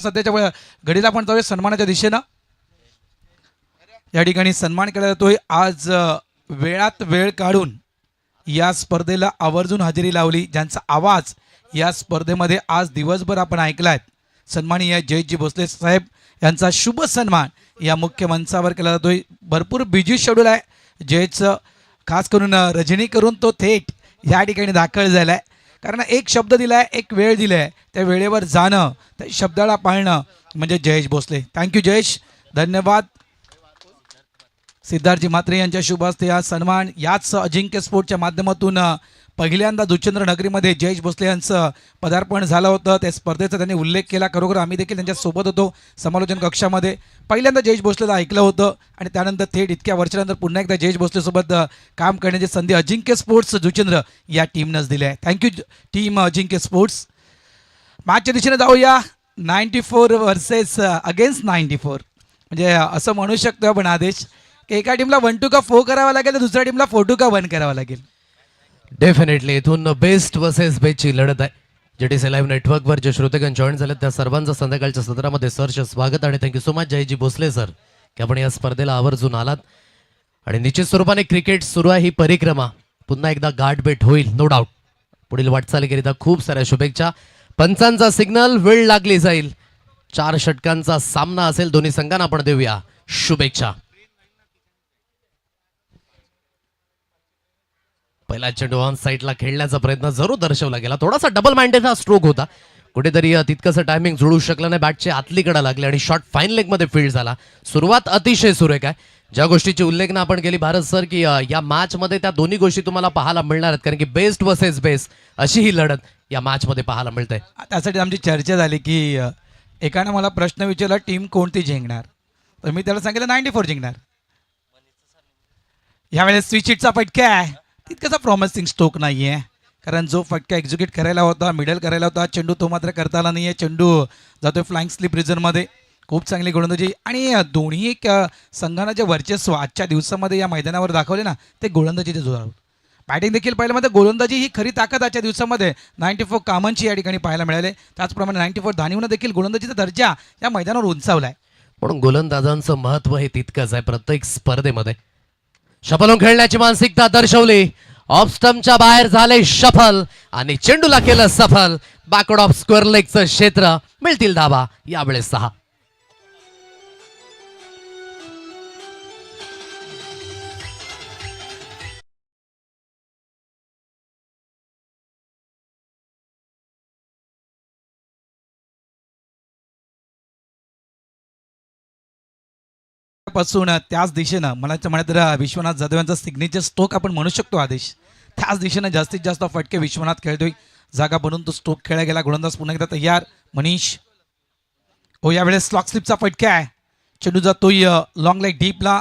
सध्याच्या घडीला आपण जाऊया सन्मानाच्या दिशेनं. या ठिकाणी सन्मान केला जातोय. आज वेळात वेळ काढून या स्पर्धेला आवर्जून हजेरी लावली, ज्यांचा आवाज या स्पर्धेमध्ये आज दिवसभर आपण ऐकलाय. सन्माननीय जयजी भोसले साहेब यांचा शुभ सन्मान या मुख्य मंचावर केला जातोय. भरपूर बिजी शेड्यूल आहे जयचं, खास करून रजनी करून तो थेट या ठिकाणी दाखल झालाय. कारण एक शब्द दिलाय, एक वेळ दिलाय, त्या वेळेवर जाणं, त्या शब्दाला पाळणं म्हणजे जयेश भोसले. थँक्यू जयेश, धन्यवाद. सिद्धार्थजी म्हात्रे यांच्या शुभ हस्ते हा सन्मान याच अजिंक्य स्पोर्टच्या माध्यमातून पहिल्यांदा दुचंद्र नगरीमध्ये जयेश भोसले यांचं पदार्पण झालं होतं. त्या स्पर्धेचा त्यांनी उल्लेख केला. खरोखर आम्ही देखील त्यांच्यासोबत होतो समालोचन कक्षामध्ये. पहिल्यांदा जयेश भोसलेला ऐकलं होतं आणि त्यानंतर थेट इतक्या वर्षानंतर पुन्हा एकदा जयेश भोसलेसोबत काम करण्याची संधी अजिंक्य स्पोर्ट्स दुचंद्र या टीमनंच दिली आहे. थँक्यू टीम अजिंक्य स्पोर्ट्स. मॅचच्या दिशेने जाऊया. 94 वर्सेस अगेन्स्ट 94, म्हणजे असं म्हणू शकतो आपण आदेश की एका टीमला 1-2 का 4 करावा लागेल तर दुसऱ्या टीमला 4-2 का 1 करावा लागेल. डेफिनेटली इथून बेस्ट वर्सेस बेस्टची लढत आहे. जेटीसी लाईव्ह नेटवर्कवर जे श्रोतेगण जॉईन झाले त्या सर्वांचं संध्याकाळच्या सत्रामध्ये सरच स्वागत आणि thank you so much Jayji Bhosale sir की आपण या स्पर्धेला आवर्जून आलात. आणि निश्चित स्वरूपाने क्रिकेट सुरू आहे, ही परिक्रमा पुन्हा एकदा गाठभेट होईल नो डाऊट. पुढील वाटचालीकरिता खूप साऱ्या शुभेच्छा. पंचांचा सिग्नल, वेळ लागली जाईल. 4 षटकांचा सामना असेल दोन्ही संघांना, आपण देऊया शुभेच्छा. पहिला चेंडू ऑन साईडला खेळण्याचा प्रयत्न जरूर दर्शवला गेला. थोडासा डबल माइंडेड हा स्ट्रोक होता, कुठेतरी तितकंसं टायमिंग जुळू शकलं नाही. बॅटची आतली कडा लागली आणि शॉट फाईन लेग मध्ये फील्ड झाला. सुरुवात अतिशय सुरेख आहे. ज्या गोष्टीची उल्लेख आपण केली भारत सर की या मॅच मध्ये त्या दोन्ही गोष्टी तुम्हाला पाहायला मिळणार आहेत, कारण की बेस्ट वर्सेस बेस्ट अशी ही लढत या मॅच मध्ये पाहायला मिळते. त्यासाठी आमची चर्चा झाली की एकाने मला प्रश्न विचारला टीम कोणती जिंकणार, तर मी त्याला सांगितलं 94 जिंकणार. यावेळेस स्विचिटचा फटका आहे, तितकासा प्रॉमिसिंग स्ट्रोक नाही आहे. कारण जो फटका एक्झिक्यूट करायला होता, मिडल करायला होता, चेंडू तो मात्र करता आला नाही आहे. चेंडू जातोय फ्लाइंग स्लिप रिझनमध्ये. खूप चांगली गोलंदाजी आणि दोन्ही संघांना जे वर्चस्व आजच्या दिवसामध्ये या मैदानावर दाखवले ना, ते गोलंदाजीचे जोरावर. बॅटिंग देखील पाहिलं मध्ये गोलंदाजी ही खरी ताकद आजच्या दिवसामध्ये 94 कामांची या ठिकाणी पाहायला मिळाले. त्याचप्रमाणे 94 धानीवनं देखील गोलंदाजीचा दर्जा या मैदानावर उंचावलाय. म्हणून गोलंदाजांचं महत्व हे तितकंच आहे प्रत्येक स्पर्धेमध्ये. शफलून खेळण्याची मानसिकता दर्शवली. ऑफ स्टंपच्या बाहेर झाले शफल आणि चेंडूला केलं सफल. बॅकवर्ड ऑफ स्क्वेअर लेगचं क्षेत्र, मिळतील धावा यावेळेस 6. पासून त्याच दिशेनं मला म्हणायचं विश्वनाथ जाधव यांचा सिग्नेचर स्ट्रोक आपण म्हणू शकतो आदेश. त्याच दिशेनं जास्तीत जास्त फटके विश्वनाथ खेळतोय. जागा बनून तो स्ट्रोक खेळला गेला. गोलंदाज पुन्हा एकदा तयार. मनीष हो, यावेळेस स्लॉक स्लिपचा फटका आहे. चेंडू जातोय लॉंग लेग डीपला.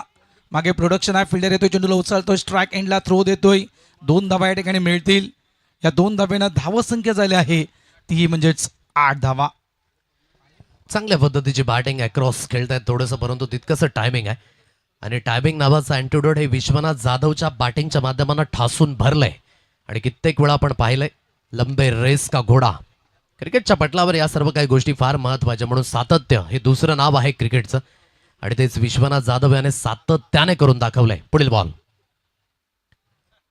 मागे प्रोडक्शन आहे, फिल्डर येतोय, चेंडूला उचलतोय, स्ट्राईक एंडला थ्रो देतोय. 2 धावा या ठिकाणी मिळतील. या 2 धाब्यानं धावसंख्या झाली आहे ती म्हणजेच 8 धावा. चांगल्या पद्धतीची बॅटिंग आहे, क्रॉस खेळतायत थोडंसं, परंतु तितकंसं टायमिंग आहे. आणि टायमिंग नावाचा अँटिडोट हे विश्वनाथ जाधवच्या बॅटिंगच्या माध्यमानं ठासून भरलंय. आणि कित्येक वेळा आपण पाहिलंय लंबे रेस का घोडा. क्रिकेटच्या पटलावर या सर्व काही गोष्टी फार महत्त्वाच्या, म्हणून सातत्य हे दुसरं नाव आहे क्रिकेटचं. आणि तेच विश्वनाथ जाधव याने सातत्याने करून दाखवलंय. पुढील बॉल,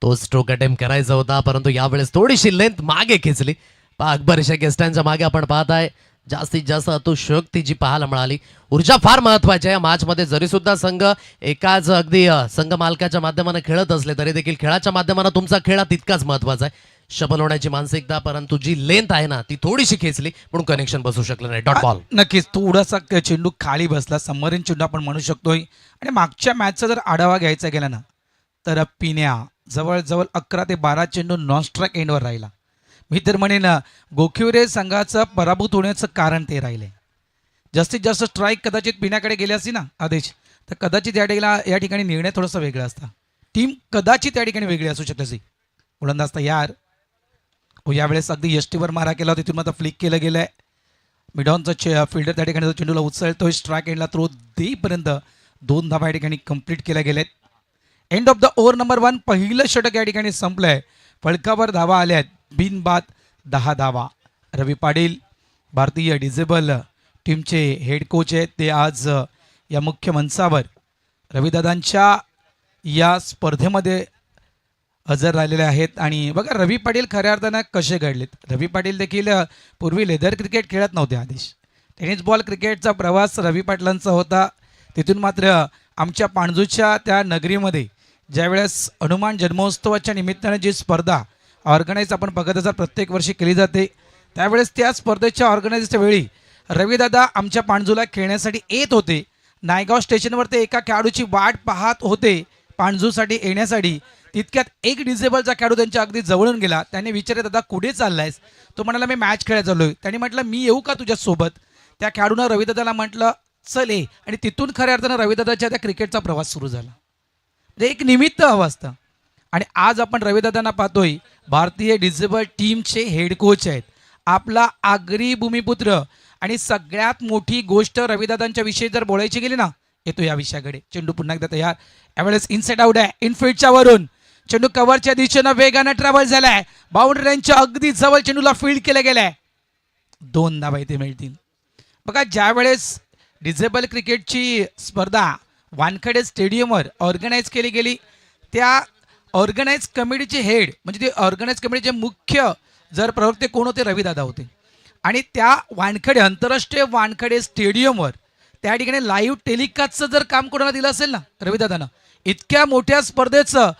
तो स्ट्रोक अटेम्प्ट करायचा होता, परंतु यावेळेस थोडीशी लेंथ मागे खेचली. अकबरशा गेस्टांच्या मागे आपण पाहताय जास्तीत जास्त अतिशयोक्ती जी पाहायला मिळाली. ऊर्जा फार महत्वाची आहे या मॅच मध्ये. जरी सुद्धा संघ एकाच अगदी संघ मालकाच्या माध्यमाने खेळत असले तरी देखील खेळाच्या माध्यमाने तुमचा खेळ तितकाच महत्वाचा आहे. शफल होण्याची मानसिकता, परंतु जी लेंथ आहे ना ती थोडीशी खेचली म्हणून कनेक्शन बसू शकलं नाही. Dot ball. नक्कीच थोडासा चेंडू खाली बसला, समोरील चेंडू आपण म्हणू शकतोय. आणि मागच्या मॅचचा जर आढावा घ्यायचा गेला ना तर पिण्या जवळजवळ 11 ते 12 चेंडू नॉन स्ट्राईक एंडवर राहिला. मी तर म्हणेन गोखिवरे संघाचं पराभूत होण्याचं कारण ते राहिले. जास्तीत जास्त स्ट्राईक कदाचित पिण्याकडे गेले असती ना आदेश, तर कदाचित या ठिकाणी निर्णय थोडासा वेगळा असता. टीम कदाचित या ठिकाणी वेगळी असू शकते. गोलंदाज तयार हो, यावेळेस अगदी यष्टीवर मारा केला होता, तिथून आता फ्लिक केलं गेलंय. मिडॉनचा फिल्डर त्या ठिकाणी चेंडूला उचलतोय, स्ट्राईक एंडला थ्रो देईपर्यंत 2 धावा या ठिकाणी कंप्लीट केल्या गेल्यात. End of the over number 1. पहिलं षटक या ठिकाणी संपलंय. फळकावर धावा आल्या आहेत, बिनबाद 10 धावा. रवी पाटील भारतीय डिझेबल टीमचे हेड कोच आहेत ते आज या मुख्य मंचावर रविदादांच्या या स्पर्धेमध्ये हजर राहिलेले आहेत. आणि बघा रवी पाटील खऱ्या अर्थानं कसे घडलेत. रवी पाटील देखील पूर्वी लेदर क्रिकेट खेळत नव्हते. आदेश टेनिस बॉल क्रिकेटचा प्रवास रवी पाटलांचा होता. तिथून मात्र आमच्या पाणजूच्या त्या नगरीमध्ये ज्यावेळेस हनुमान जन्मोत्सवाच्या निमित्ताने जी स्पर्धा ऑर्गनाईज आपण बघत असतात प्रत्येक वर्षी केली जाते, त्यावेळेस त्या स्पर्धेच्या ऑर्गनाईजच्या वेळी रविदादा आमच्या पाणजूला खेळण्यासाठी येत होते. नायगाव स्टेशनवर ते एका खेळाडूची वाट पाहत होते पाणजूसाठी येण्यासाठी. तितक्यात एक डिसेबलचा खेळाडू त्यांच्या अगदी जवळून गेला. त्याने विचारले, दादा कुठे चाललायस? तो म्हणाला, मी मॅच खेळायला चाललोय. त्याने म्हटलं, मी येऊ का तुझ्यासोबत? त्या खेळाडूनं रविदादाला म्हटलं चल ये. आणि तिथून खऱ्या अर्थानं रविदादाच्या त्या क्रिकेटचा प्रवास सुरू झाला. म्हणजे एक निमित्त हवं असतं. आणि आज आपण रविदादांना पाहतोय भारतीय डिसेबल टीमचे हेड कोच आहेत. आपला आगरी भूमिपुत्र. आणि सगळ्यात मोठी गोष्ट रविदादांच्या विषयी जर बोलायची गेली ना, येतो या विषयाकडे. चेंडू पुन्हा एकदा तयार. यावेळेस इनसाइड आउट आहे इनफिल्डच्या वरून. चेंडू कव्हरच्या दिशेनं वेगानं ट्रॅव्हल झालाय. बाउंड्री लाईनच्या अगदी जवळ चेंडूला फील्ड केला गेलाय. 2 धावा इथे मिळतील. बघा ज्यावेळेस डिसेबल क्रिकेटची स्पर्धा वानखेडे स्टेडियमवर ऑर्गनाईज केली गेली, त्या ऑर्गनाईज कमिटीचे हेड म्हणजे ते ऑर्गनाईज कमिटीचे मुख्य जर प्रवक्ते कोण होते, रविदादा होते. आणि त्या वानखेडे आंतरराष्ट्रीय वानखेडे स्टेडियमवर त्या ठिकाणी लाईव्ह टेलिकास्टचं जर काम कोणाला दिलं असेल ना, रविदादानं. इतक्या मोठ्या स्पर्धेचं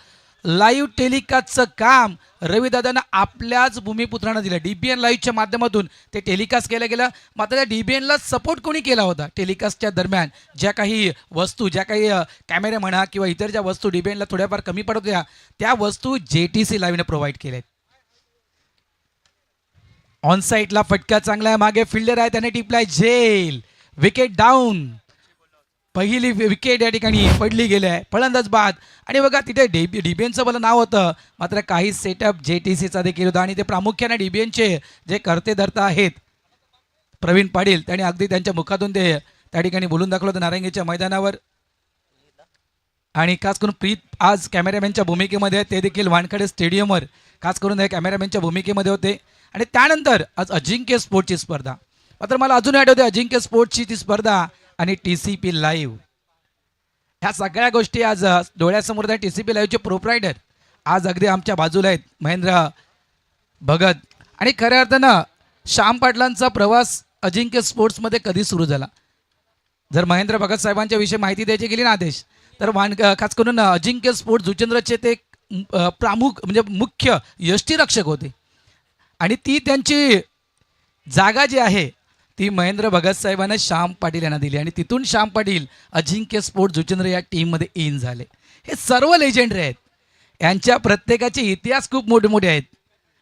लाईव्ह टेलिकास्टचं काम रविदादानं आपल्याच भूमिपुत्रांना दिलं. डीबीएन लाईव्हच्या माध्यमातून ते टेलिकास्ट केलं गेलं. मात्र त्या डीबीएनला सपोर्ट कोणी केला होता टेलिकास्टच्या दरम्यान? ज्या काही वस्तू, ज्या काही कॅमेरे म्हणा किंवा इतर ज्या वस्तू डीबीएनला थोड्याफार कमी पडत होत्या, त्या वस्तू JTC लाईव्हने प्रोव्हाइड केल्या आहेत. ऑन साईडला फटका चांगला आहे. मागे फिल्डर आहे, त्याने टिपलाय झेल. Wicket down. पहिली विकेट या ठिकाणी पडली गेली आहे. फलंदाज बाद. आणि बघा तिथे डीबीएनचं मला नाव होतं, मात्र काही सेटअप JTCचा देखील होता. आणि ते प्रामुख्याने डीबीएनचे जे करते धर्ता आहेत प्रवीण पाटील, त्याने अगदी त्यांच्या मुखातून ते त्या ठिकाणी बोलून दाखवलं होतं नारंगीच्या मैदानावर. आणि खास करून प्रीत आज कॅमेरामॅनच्या भूमिकेमध्ये, ते देखील वानखेडे स्टेडियमवर खास करून कॅमेरामॅनच्या भूमिकेमध्ये होते. आणि त्यानंतर आज अजिंक्य स्पोर्टची स्पर्धा. मात्र मला अजून आठवते अजिंक्य स्पोर्टची ती स्पर्धा आणि TCP लाईव्ह, ह्या सगळ्या गोष्टी आज डोळ्यासमोर आहेत. TCP लाईव्हचे प्रोप्रायटर आज अगदी आमच्या बाजूला आहेत, महेंद्र भगत. आणि खऱ्या अर्थानं श्याम पाटलांचा प्रवास अजिंक्य स्पोर्ट्समध्ये कधी सुरू झाला? जर महेंद्र भगत साहेबांच्या विषयी माहिती द्यायची गेली ना आदेश, तर खास करून अजिंक्य स्पोर्ट्स जुचंद्रचे ते प्रमुख म्हणजे मुख्य यष्टीरक्षक होते. आणि ती त्यांची जागा जी आहे ती महेंद्र भगत साहेबांना श्याम पाटील यांना दिली. आणि तिथून श्याम पाटील अजिंक्य स्पोर्ट्स जुचंद्र या टीममध्ये इन झाले. हे सर्व लेजेंडरी आहेत. यांच्या प्रत्येकाचे इतिहास खूप मोठे मोठे आहेत.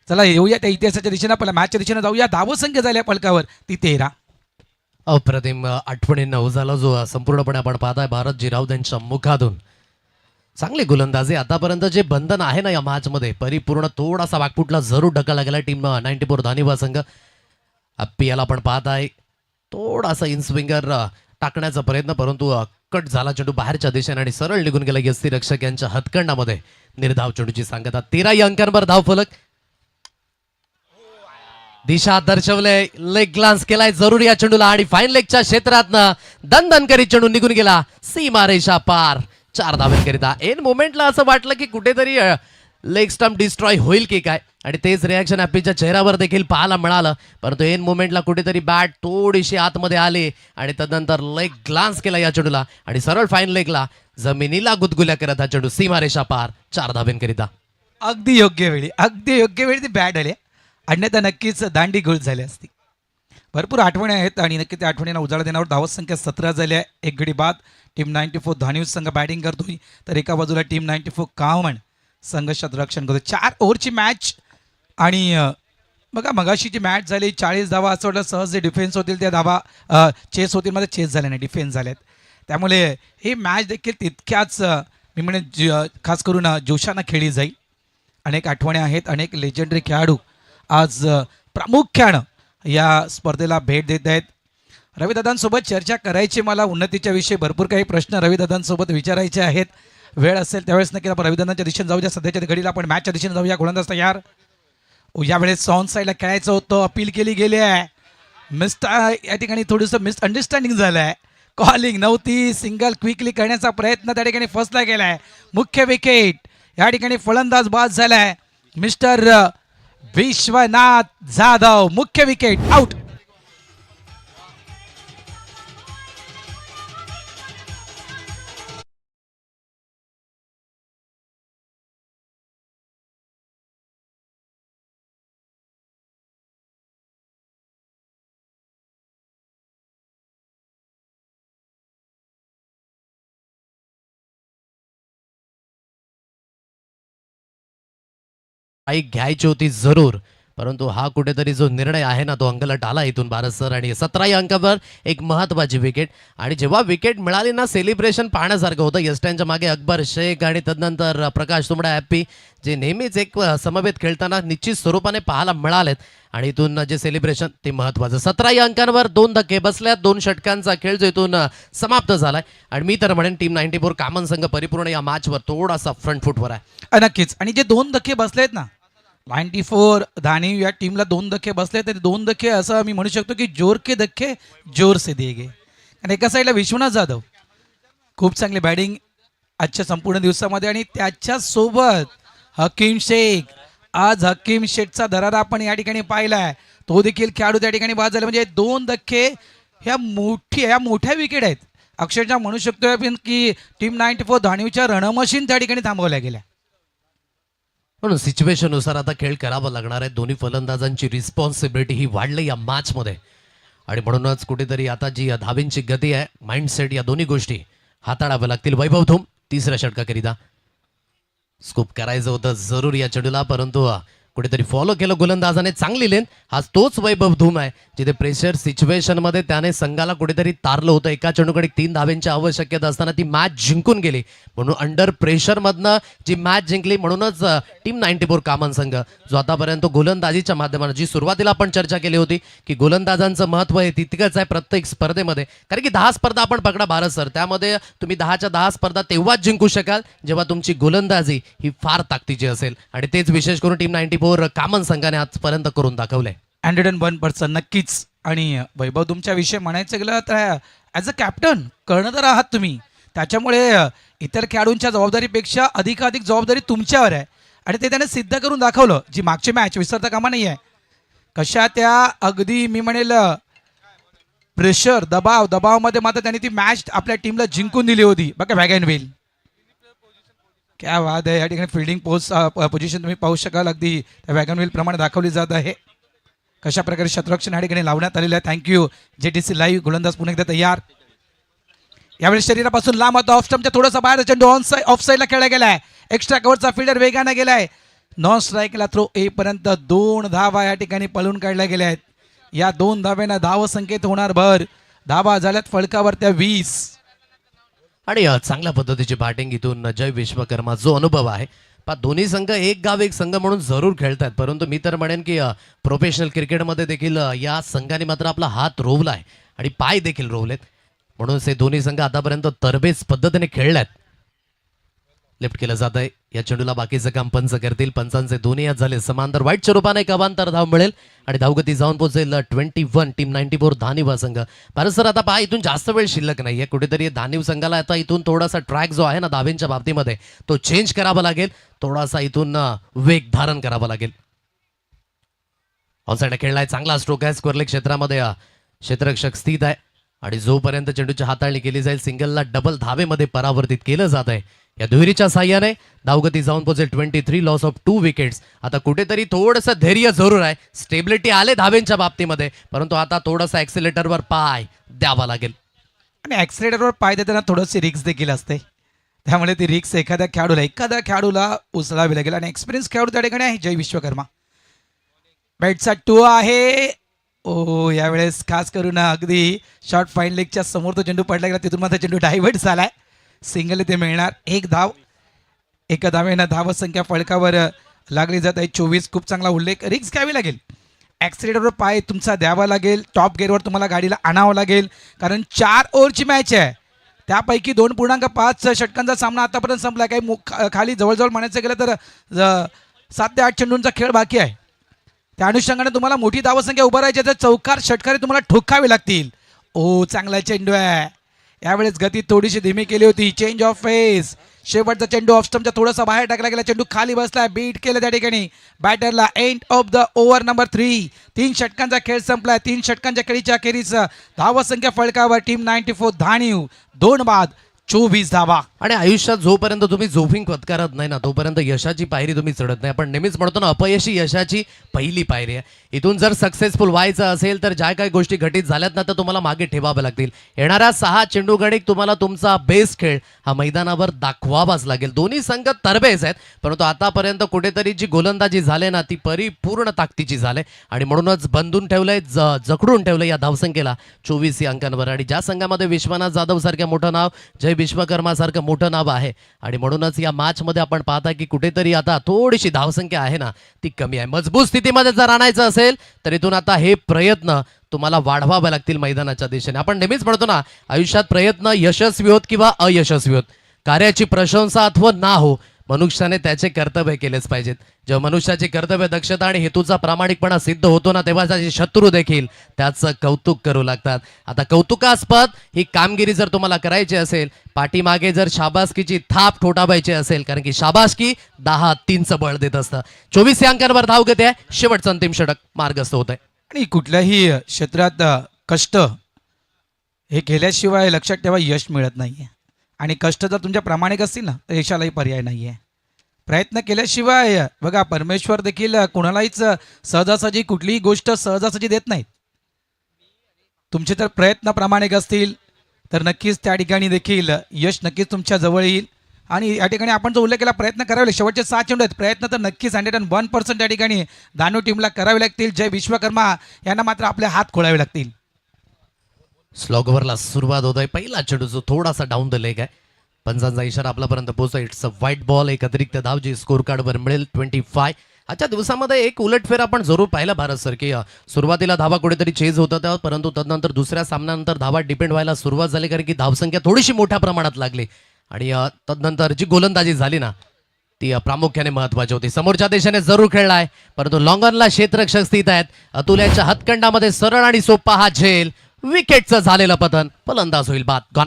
चला येऊया त्या इतिहासाच्या दिशेनं, आपल्या मॅचच्या दिशेनं जाऊया. धावसंख्या झाल्या पलकावर ती 13. अप्रतिम आठवणींना उजाला जो संपूर्णपणे आपण पाहताय भारतजी राऊत यांच्या मुखातून. चांगली गोलंदाजी. आतापर्यंत जे बंधन आहे ना या मॅचमध्ये, परिपूर्ण थोडासा बागपुटला जरूर ढकलला गेला टीम 94 धानिवा संघ. अप्पी याला आपण पाहताय थोडासा इनस्विंगर टाकण्याचा प्रयत्न, परंतु कट झाला चेंडू बाहेरच्या दिशेने आणि सरळ निघून गेला यष्टीरक्षक यांच्या हातखंडामध्ये. निर्धाव चेंडूची सांगता. 13 अंकांवर धावफलक. दिशा दर्शवले, लेग ग्लान्स केलाय जरूर या चेंडूला आणि फाईन लेगच्या क्षेत्रातनं दणदण करीत चेंडू निघून गेला सीमा रेषा पार. 4 धावेकरिता. एन मोमेंटला असं वाटलं की कुठेतरी लेग स्टंप डिस्ट्रॉय होईल की काय, आणि तेच रिॲक्शन हॅपीच्या चेहऱ्यावर देखील पाहायला मिळालं. परंतु एन मोमेंटला कुठेतरी बॅट थोडीशी आतमध्ये आली आणि तदनंतर लेग ग्लान्स केला या चेंडूला आणि सरळ फाईन लेगला जमिनीला गुदगुल्या करत हा चेंडू सीमारेषा पार. 4 धावेकरिता. अगदी योग्य वेळी ती बॅट आली, अन्यथा नक्कीच दांडी गोल झाली असती. भरपूर आठवणी आहेत आणि नक्की त्या आठवणींना उजाळा देण्यावर धावसंख्या 17 झाल्या. एक गडी बाद. टीम 94 धानिव संघ बॅटिंग करतोय, तर एका बाजूला टीम 94 कावण संघ रक्षण करतो. 4 ओव्हरची मॅच. आणि बघा मगाशी जी मॅच झाली 40 धावा, असं वाटलं सहज जे डिफेन्स होतील त्या धावा चेस होतील, मध्ये चेस झाले नाही, डिफेन्स झालेत. त्यामुळे ही मॅच देखील तितक्याच मी म्हणे खास करून जोशानं खेळली जाईल. अनेक आठवणी आहेत, अनेक लेजेंडरी खेळाडू आज प्रामुख्यानं या स्पर्धेला भेट देत आहेत. रविदादांसोबत चर्चा करायची, मला उन्नतीच्या विषयी भरपूर काही प्रश्न रविदादांसोबत विचारायचे आहेत. वेळ असेल त्यावेळेस नक्की आपण रविदादांच्या दिशेने जाऊया. सध्याच्या घडीला आपण मॅचच्या दिशेने जाऊया. गोलंदाज तयार. यावेळेस ऑन साईडला खेळायचं होतं, अपील केली गेली आहे. मिस्टर या ठिकाणी थोडंसं मिसअंडरस्टँडिंग झालं आहे. कॉलिंग नव्हती, सिंगल क्विकली करण्याचा प्रयत्न त्या ठिकाणी फसला गेला आहे. मुख्य विकेट या ठिकाणी फलंदाज बाद झालाय मिस्टर विश्वनाथ जाधव. मुख्य विकेट आउट. काही घ्यायची होती जरूर, परंतु हा कुठेतरी जो निर्णय आहे ना तो अंगलट आला इथून भारत सर. आणि 17 अंकावर एक महत्वाची विकेट. आणि जेव्हा विकेट मिळाली ना सेलिब्रेशन पाहण्यासारखं होतं. यस्टॅनच्या मागे अकबर शेख आणि तदनंतर प्रकाश तुंबडा हॅप्पी, जे नेहमीच एक समवेत खेळताना निश्चित स्वरूपाने पाहायला मिळालेत. आणि इथून जे सेलिब्रेशन ते महत्वाचं. 17 अंकांवर 2 धक्के बसल्यात. 2 षटकांचा खेळ जो इथून समाप्त झालाय. आणि मी तर म्हणेन टीम 94 कामन संघ परिपूर्ण या मॅचवर थोडासा फ्रंट फुटवर आहे. नक्कीच. आणि जे 2 धक्के बसलेत ना 94 धानी या टीमला 2 धक्के बसले, तर 2 धक्के असं मी म्हणू शकतो की जोर के धक्के जोर से दिए गे. आणि एका साईडला विश्वनाथ जाधव खूप चांगली बॅटिंग आजच्या संपूर्ण दिवसामध्ये. आणि त्याच्यासोबत हकीम शेख. आज हकीम शेखचा दरारा आपण या ठिकाणी पाहिलाय. तो देखील खेळाडू त्या ठिकाणी बाद झाला. म्हणजे 2 धक्के ह्या मोठ्या विकेट आहेत. अक्षरशः म्हणू शकतो आपण की टीम 94 धानीच्या रणमशीन त्या ठिकाणी थांबवल्या गेल्या. म्हणून सिच्युएशननुसार आता खेळ करावा लागणार आहे. दोन्ही फलंदाजांची रिस्पॉन्सिबिलिटी ही वाढली या मॅचमध्ये. आणि म्हणूनच कुठेतरी आता जी धावींची गती आहे, माइंडसेट, या दोन्ही गोष्टी हाताळाव्या लागतील. वैभव धूम तिसऱ्या षटकाकरिता स्कूप करायचं होतं जरूर या चेंडूला, परंतु कुठेतरी फॉलो केलं गोलंदाजाने. चांगली लेन. हा तोच वैभव धूम आहे जिथे प्रेशर सिच्युएशनमध्ये त्याने संघाला कुठेतरी तारलं होतं. एका चेंडूकडे 3 धाव्यांची आवश्यकता असताना ती मॅच जिंकून गेली. म्हणून अंडर प्रेशरमधनं जी मॅच जिंकली. म्हणूनच टीम 94 कामन संघ जो आतापर्यंत गोलंदाजीच्या माध्यमाने, जी सुरुवातीला आपण चर्चा केली होती की गोलंदाजांचं महत्त्व हे तितकंच आहे प्रत्येक स्पर्धेमध्ये. कारण की 10 स्पर्धा आपण पकडा भारत सर, त्यामध्ये तुम्ही 10च्या 10 स्पर्धा तेव्हाच जिंकू शकाल जेव्हा तुमची गोलंदाजी ही फार ताकदीची असेल. आणि तेच विशेष करून टीम 94 कामन संघाने आजपर्यंत करून दाखवलंय. 101% नक्कीच. आणि वैभव तुमच्या विषय म्हणायचं गेलं तर ॲज अ कॅप्टन कर्णधार आहात तुम्ही. त्याच्यामुळे इतर खेळाडूंच्या जबाबदारीपेक्षा अधिकाधिक जबाबदारी तुमच्यावर आहे. आणि ते त्याने सिद्ध करून दाखवलं. जी मागची मॅच विसरता कामा नाही आहे. कशा त्या अगदी मी म्हणेल प्रेशर दबावामध्ये मात्र त्यांनी ती मॅच आपल्या टीमला जिंकून दिली होती. बघा वॅगनविल क्या वाद आहे. या ठिकाणी फिल्डिंग पोझिशन तुम्ही पाहू शकाल. अगदी त्या वॅगनविल प्रमाणे दाखवली जात आहे. कशा प्रकारे शतरक्षण या ठिकाणी लावण्यात आलेलं आहे. Thank you JTC live. गोलंदाज पुन्हा एकदा तयार. यावेळी शरीरापासून लांब होता. ऑफ स्टंपच्या थोडासा बाहेर चेंडू ऑफ साईडला खेळला गेलाय. एक्स्ट्रा कव्हरचा फिल्डर वेगाने गेलाय. नॉन स्ट्राईकला थ्रो येईपर्यंत 2 धावा या ठिकाणी पळून काढल्या गेल्या आहेत. या 2 धाव्यांना धाव संकेत होणार भर. धावा झाल्यात फळकावर त्या 20. आणि चांगल्या पद्धतीची बॅटिंग इथून जय विश्वकर्मा. जो अनुभव आहे दोन्ही संघ एक गाव एक संघ म्हणून जरूर खेळतात, परंतु मी तर म्हणेन की प्रोफेशनल क्रिकेटमध्ये देखील या संघाने मात्र आपला हात रोवलाय आणि पाय देखील रोवलेत. म्हणून हे दोन्ही संघ आतापर्यंत तरबेज पद्धतीने खेळल्यात. लेफ्ट केलं जात आहे. या चेंडूला बाकीचं काम पंच करतील. पंचांचे दोन्ही यात झाले समांतर. वाईटच्या रूपाने एक अवांतर धाव मिळेल आणि धावगती जाऊन पोहोचेल 21. टीम 94 धानिव संघ. भारत सर आता पहा इथून जास्त वेळ शिल्लक नाहीये. कुठेतरी धानिव संघाला आता इथून थोडासा ट्रॅक जो आहे ना धावेंच्या बाबतीमध्ये तो चेंज करावा लागेल. थोडासा इथून वेग धारण करावा लागेल. ऑनसाइड खेळलाय. चांगला स्ट्रोक आहे. स्क्वेअरलेग क्षेत्रामध्ये क्षेत्ररक्षक स्थित आहे आणि जोपर्यंत चेंडूची हाताळणी केली जाईल सिंगलला डबल धावेमध्ये परावर्तित केलं जात आहे. या दुहेरीच्या साह्याने धावगती जाऊन पोहोचेल 23. Loss of 2 wickets. आता कुठेतरी थोडंसं धैर्य जरूर आहे. स्टेबिलिटी आले धावेंच्या बाबतीमध्ये, परंतु आता थोडंसं ऍक्सिलेटरवर पाय द्यावा लागेल. आणि ऍक्सिलेटरवर पाय देताना थोडीशी रिक्स देखील असते. त्यामुळे ती रिक्स एखाद्या खेळाडूला उचलावी लागेल. आणि एक्सपिरियन्स खेळाडू त्या ठिकाणी आहे जय विश्वकर्मा. बॅटचा 2 आहे. ओ यावेळेस खास करून अगदी शॉर्ट फाईन लेगच्या समोर तो चेंडू पडला गेला. तिथून मात्र चेंडू डायव्हर्ट झालाय. सिंगल इथे मिळणार. 1 धाव. एका धावेनं धाव संख्या फळकावर लागली जात आहे 24. खूप चांगला उल्लेख. रिक्स घ्यावी लागेल. ॲक्सिलेटरवर पाय तुमचा द्यावा लागेल. टॉप गेअरवर तुम्हाला गाडीला आणावं लागेल. कारण 4 ओव्हरची मॅच आहे. त्यापैकी 2.5 षटकांचा सामना आतापर्यंत संपला. काही खाली जवळजवळ म्हणायचं गेलं तर 7 ते 8 चेंडूंचा खेळ बाकी आहे. त्या अनुषंगाने तुम्हाला मोठी धावसंख्या उभारायची आहे तर चौकार षटकारे तुम्हाला ठोकावे लागतील. ओ चांगला चेंडू आहे. यावेळेस गती थोडीशी धीमी केली होती. Change of face. शेवटचा चेंडू ऑफ स्टंपच्या थोडासा बाहेर टाकला गेला. चेंडू खाली बसला. बीट केलं त्या ठिकाणी बॅटरला. End of the over number 3. 3 षटकांचा खेळ संपलाय. 3 षटकांच्या खेळीच्या अखेरीस धावसंख्या फळकावर टीम 94 धाणीव 2 बाद 24 धावा. आणि आयुष्यात जोपर्यंत तुम्ही जोफिंग पत्कारत नाही ना तोपर्यंत यशाची पायरी तुम्ही चढत नाही. आपण नेहमीच म्हणतो ना अपयशी यशाची पहिली पायरी आहे. इथून जर सक्सेसफुल व्हायचं असेल तर ज्या काही गोष्टी घटित झाल्यात ना तर तुम्हाला मागे ठेवाव्या लागतील. येणाऱ्या 6 चेंडू गणिक तुम्हाला तुमचा बेस्ट खेळ हा मैदानावर दाखवावाच लागेल. दोन्ही संघ तरबेज आहेत परंतु आतापर्यंत कुठेतरी जी गोलंदाजी झाली ना ती परिपूर्ण ताकदीची झाली आणि म्हणूनच बंधून ठेवलंय जखडून ठेवलं या धावसंख्येला 24 अंकांवर. आणि ज्या संघामध्ये विश्वनाथ जाधव सारखं मोठं नाव, जय विश्वकर्मा सारखं मोठं नाव आहे आणि म्हणूनच या मॅच मध्ये आपण पाहता की कुठेतरी आता थोडीशी धावसंख्या आहे ना ती कमी आहे. मजबूत स्थितीमध्ये जर आणायचं असेल तर इथून आता हे प्रयत्न तुम्हाला वाढवावे लागतील मैदानाच्या दिशेने. आपण नेहमीच म्हणतो ना आयुष्यात प्रयत्न यशस्वी होत किंवा अयशस्वी होत, कार्याची प्रशंसा अथवा ना हो, मनुष्याने त्याचे कर्तव्य केलेच पाहिजेत. जेव्हा मनुष्याची कर्तव्य दक्षता आणि हेतूचा प्रामाणिकपणा सिद्ध होतो ना तेव्हा त्याचे शत्रू देखील त्याचं कौतुक करू लागतात. आता कौतुकास्पद ही कामगिरी जर तुम्हाला करायची असेल, पाठीमागे जर शाबासकीची थाप ठोठावायची असेल, कारण की शाबासकी 10-3चं बळ देत असतं. 24 अंकांवर धाव घेते आहे. शेवटचं अंतिम षटक मार्गस्थ होत आहे. आणि कुठल्याही क्षेत्रात कष्ट हे केल्याशिवाय लक्षात ठेवा यश मिळत नाहीये. आणि कष्ट जर तुमच्या प्रामाणिक असतील ना तर यशालाही पर्याय नाहीये. प्रयत्न केल्याशिवाय बघा परमेश्वर देखील कोणालाहीच सहजासहजी कुठलीही गोष्ट सहजासहजी देत नाहीत. तुमचे जर प्रयत्न प्रामाणिक असतील तर नक्कीच त्या ठिकाणी देखील यश नक्कीच तुमच्या जवळ येईल. आणि या ठिकाणी आपण जो उल्लेख केला प्रयत्न करावे लागेल. शेवटचे 6 चेंडू आहेत. प्रयत्न तर नक्कीच 101% त्या ठिकाणी धानू टीमला करावे लागतील. जय विश्वकर्मा यांना मात्र आपले हात खोळावे लागतील. स्लॉग ओव्हरला सुरुवात होत आहे. पहिला चेंडू जो थोडासा डाऊन द लेग आहे. पंचांचा इशारा आपल्यापर्यंत पोहोचतो. It's a white ball. एक अतिरिक्त धाव जी स्कोर कार्डवर मिळेल 25. आजच्या दिवसामध्ये एक उलटफेर आपण जरूर पाहिला भारत सर की सुरुवातीला धावा कुठेतरी चेज होत होत्या परंतु तदनंतर दुसऱ्या सामन्यानंतर धावा डिपेंड व्हायला सुरुवात झाली कारण की धावसंख्या थोडीशी मोठ्या प्रमाणात लागली आणि तदनंतर जी गोलंदाजी झाली ना ती प्रामुख्याने महत्वाची होती. समोरच्या देशाने जरूर खेळलाय परंतु लॉंगॉनला क्षेत्ररक्षक स्थित आहेत. अतुल्याच्या हातखंडामध्ये सरळ आणि सोपा हा झेल. विकेटचं झालेलं पतन. फलंदाज होईल बाद. गॉन.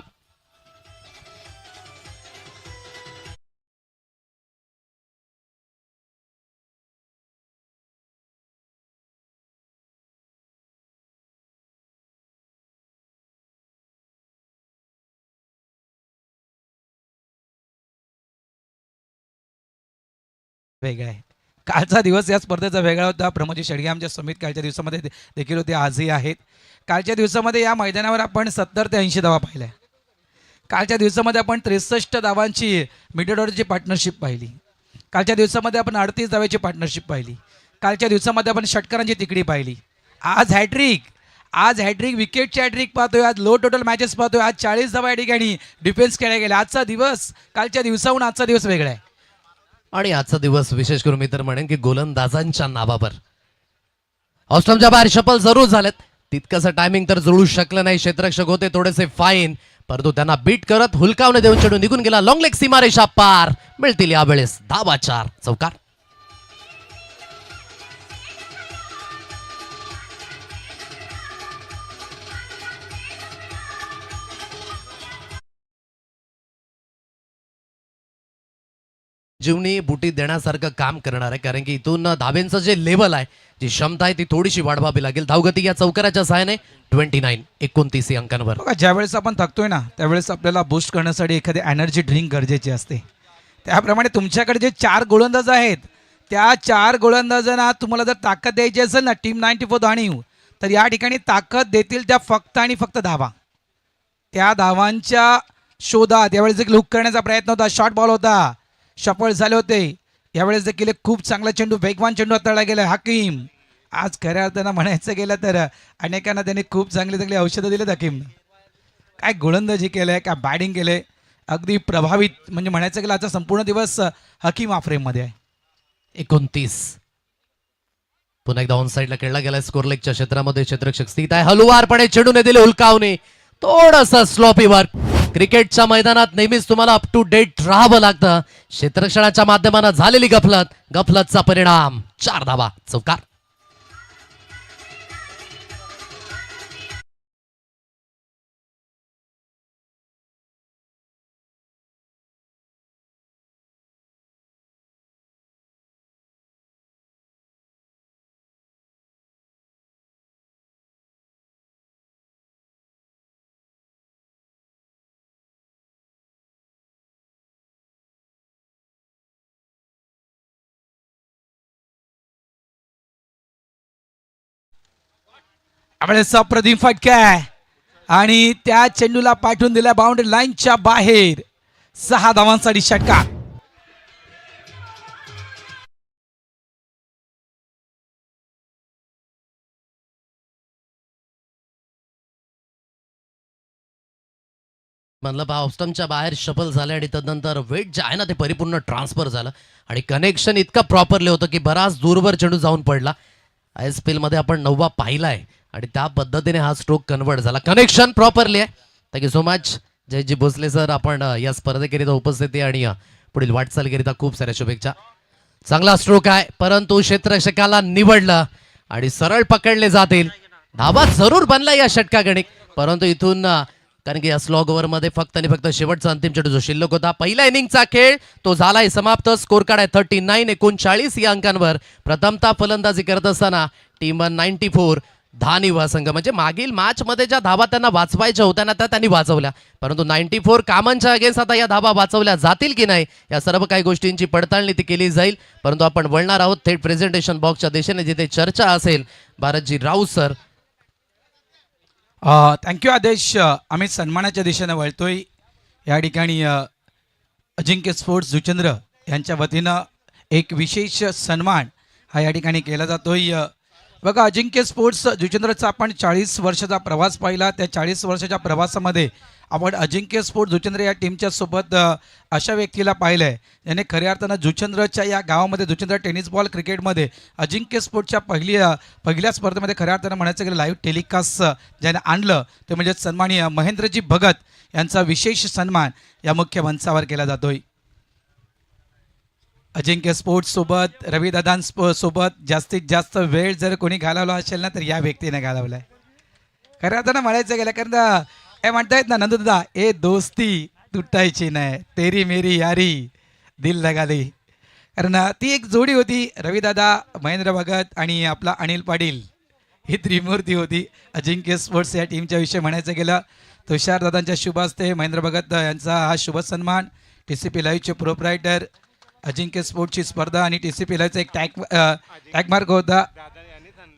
वेगळा आहे. कालचा दिवस या स्पर्धेचा वेगळा होता. प्रमोदजी शेडगे आमच्या समित कालच्या दिवसामध्ये देखील होते, आजही आहेत. कालच्या दिवसामध्ये या मैदानावर आपण 70 ते 80 धावा पाहिल्या. कालच्या दिवसामध्ये आपण 63 धावांची मिडल ऑर्डरची पार्टनरशिप पाहिली. कालच्या दिवसामध्ये आपण 38 धावांची पार्टनरशिप पाहिली. कालच्या दिवसामध्ये आपण षटकारांची तिकडी पाहिली. आज हॅट्रिक विकेटची हॅट्रिक पाहतोय. आज लो टोटल मॅचेस पाहतोय. आज 40 धावा या ठिकाणी डिफेन्स केल्या गेल्या. आजचा दिवस कालच्या दिवसाहून आजचा दिवस वेगळा आहे. आणि आजचा दिवस विशेष करून मी तर म्हणेन की गोलंदाजांच्या नावावर ऑस्ट्रेलियाच्या बाहेर शपल जरूर झालेत. तितकंसं टायमिंग तर जुळू शकलं नाही. क्षेत्ररक्षक होते थोडेसे फाईन परंतु त्यांना बीट करत हुलकावणे देऊन चेंडू निघून गेला. लॉंग लेग सीमारेषा पार. मिळतील यावेळेस धावा 4. चौकार. जीवनी बुटी देण्यासारखं काम करणार आहे कारण की इथून धाब्यांचं जे लेवल आहे जी क्षमता आहे ती थोडीशी वाढवावी लागेल. धावगती या चौकाराच्या सहाय्याने 29 अंकांवर. बघा ज्यावेळेस आपण थकतोय ना त्यावेळेस आपल्याला बूस्ट करण्यासाठी एखादी एनर्जी ड्रिंक गरजेची असते. त्याप्रमाणे तुमच्याकडे जे 4 गोलंदाज आहेत त्या 4 गोलंदाजांना तुम्हाला जर ताकद द्यायची असेल ना टीम 94 धाणीव तर या ठिकाणी ताकद देतील त्या फक्त आणि फक्त धावा. त्या धावांच्या शोधात यावेळेस देखील हुक करण्याचा प्रयत्न होता. शॉर्ट बॉल होता. सफळ झाले होते. यावेळेस देखील एक खूप चांगला चेंडू वेगवान चेंडू हाताळला गेला. हकीम आज खऱ्या अर्थानं म्हणायचं गेलं तर अनेकांना त्यांनी खूप चांगली औषधं दिलेत. हकीमनं काय गोलंदाजी केलंय काय बॅटिंग केलंय अगदी प्रभावित म्हणजे म्हणायचं गेलं आजचा संपूर्ण दिवस हकीम आफ्रेममध्ये आहे. 29 पुन्हा एकदा ऑन साईडला खेळला गेला. स्कोर लेगच्या क्षेत्रामध्ये क्षेत्ररक्षक स्थित आहे. हलुवारपणे चेंडूने दिले हुलकावणे. थोडंसं स्लॉपी वर्क. क्रिकेटच्या मैदानात नेहमीच तुम्हाला अप टू डेट राहावं लागतं. क्षेत्ररक्षणाच्या माध्यमानं झालेली गफलतचा परिणाम 4 धावा. चौकार. त्यावेळेस अप्रतिम फटका आणि त्या चेंडूला पाठवून दिल्या बाउंड्री लाईनच्या बाहेर. 6 धावांसाठी षटकार. म्हणलं बा ऑफस्टमच्या बाहेर शफल झाले आणि त्यानंतर वेट जे आहे ना ते परिपूर्ण ट्रान्सफर झालं आणि कनेक्शन इतकं प्रॉपरली होतं की बराच दूरवर चेंडू जाऊन पडला. आय एस पी एलमध्ये आपण 9वा पाहिलाय आणि त्या पद्धतीने हा स्ट्रोक कन्वर्ट झाला. कनेक्शन प्रॉपरली आहे. Thank you so much Jayji Bhosale sir. आपण या स्पर्धेकरिता उपस्थिती आणि पुढील वाटचालीकरिता खूप साऱ्या शुभेच्छा. चांगला स्ट्रोक आहे परंतु क्षेत्ररक्षकाला निवडलं आणि सरळ पकडले जातील. धाबा जरूर बनला या षटकागणिक परंतु इथून कारण की या स्लॉग ओव्हरमध्ये फक्त आणि फक्त शेवटचा अंतिम चेंडू जो शिल्लक होता पहिल्या इनिंगचा खेळ तो झालाय समाप्त. स्कोर कार्ड आहे 39-39 या अंकांवर. प्रथमतः फलंदाजी करत असताना टीम 94 धान युवा संघ म्हणजे मागील मॅच मध्ये ज्या धाबा त्यांना वाचवायच्या होत्या ना त्या त्यांनी वाचवल्या परंतु 94 कामांच्या अगेन्स्ट आता या धाबा वाचवल्या जातील की नाही या सर्व काही गोष्टींची पडताळणी ती केली जाईल. परंतु आपण वळणार आहोत थेट प्रेझेंटेशन बॉक्सच्या दिशेने जिथे चर्चा असेल. भारतजी राऊत सर. थँक्यू आदेश. आम्ही सन्मानाच्या दिशेने वळतोय. या ठिकाणी अजिंक्य स्पोर्ट्स जुचंद्र यांच्या वतीनं एक विशेष सन्मान हा या ठिकाणी केला जातोय. बघा अजिंक्य स्पोर्ट्स जुचंद्रचा आपण 40 वर्षाचा प्रवास पाहिला. त्या 40 वर्षाच्या प्रवासामध्ये आपण अजिंक्य स्पोर्ट्स जुचंद्र या टीमच्या सोबत अशा व्यक्तीला पाहिलं आहे ज्याने खऱ्या अर्थानं जुचंद्रच्या या गावामध्ये जुचंद्र टेनिस बॉल क्रिकेटमध्ये अजिंक्य स्पोर्ट्सच्या पहिल्या स्पर्धेमध्ये खऱ्या अर्थानं म्हणायचं गेलं लाईव्ह टेलिकास्ट ज्याने आणलं ते म्हणजे सन्माननीय महेंद्रजी भगत यांचा विशेष सन्मान या मुख्य मंचावर केला जातोय. अजिंक्य स्पोर्ट्स सोबत रविदादांसोबत जास्तीत जास्त वेळ जर कोणी घालवला असेल ना तर या व्यक्तीने घालवलाय. खऱ्या अर्थानं म्हणायचं गेलं कारण हे म्हणतायत ना नंदुदा ए दोस्ती तुटायची नाही तेरी मेरी यारी दिल लगाली. कारण ती एक जोडी होती रविदादा महेंद्र भगत आणि आपला अनिल पाटील ही त्रिमूर्ती होती अजिंक्य स्पोर्ट्स या टीमच्या विषयी म्हणायचं गेलं. तुषारदादांच्या शुभ हस्ते महेंद्र भगत यांचा हा शुभ सन्मान. TCP लाईव्हचे प्रोप्रायटर अजिंक्य स्पोर्ट्सची स्पर्धा आणि TCP लाईव्हचा एक टॅग मार्क होता.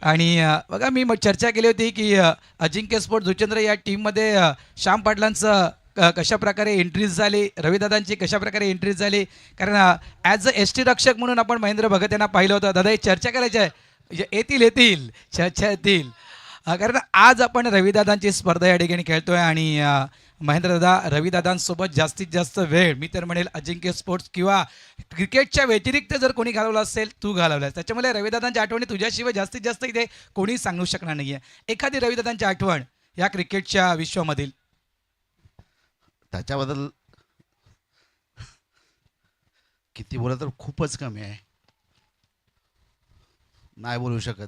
आणि बघा मी चर्चा केली होती की अजिंक्य स्पोर्ट्स जुचंद्र या टीममध्ये श्याम पाटलांचं कशा प्रकारे एंट्रीज झाली रविदादांची कशा प्रकारे एंट्रीज झाली. कारण ॲज अ ST रक्षक म्हणून आपण महेंद्र भगत यांना पाहिलं होतं. दादा ही चर्चा करायची आहे येतील चर्चा येतील. कारण आज आपण रविदादांची स्पर्धा या ठिकाणी खेळतोय आणि महेंद्रदादा रविदादांसोबत जास्तीत जास्त वेळ मी तर म्हणेल अजिंक्य स्पोर्ट्स किंवा क्रिकेटच्या व्यतिरिक्त जर कोणी घालवलं असेल तू घालवलास. त्याच्यामुळे रविदादांच्या आठवणी तुझ्याशिवाय जास्तीत जास्त इथे कोणी सांगू शकणार नाही आहे. एखादी रविदादांची आठवण या क्रिकेटच्या विश्वामधील त्याच्याबद्दल किती बोला तर खूपच कमी आहे. नाही बोलू शकत.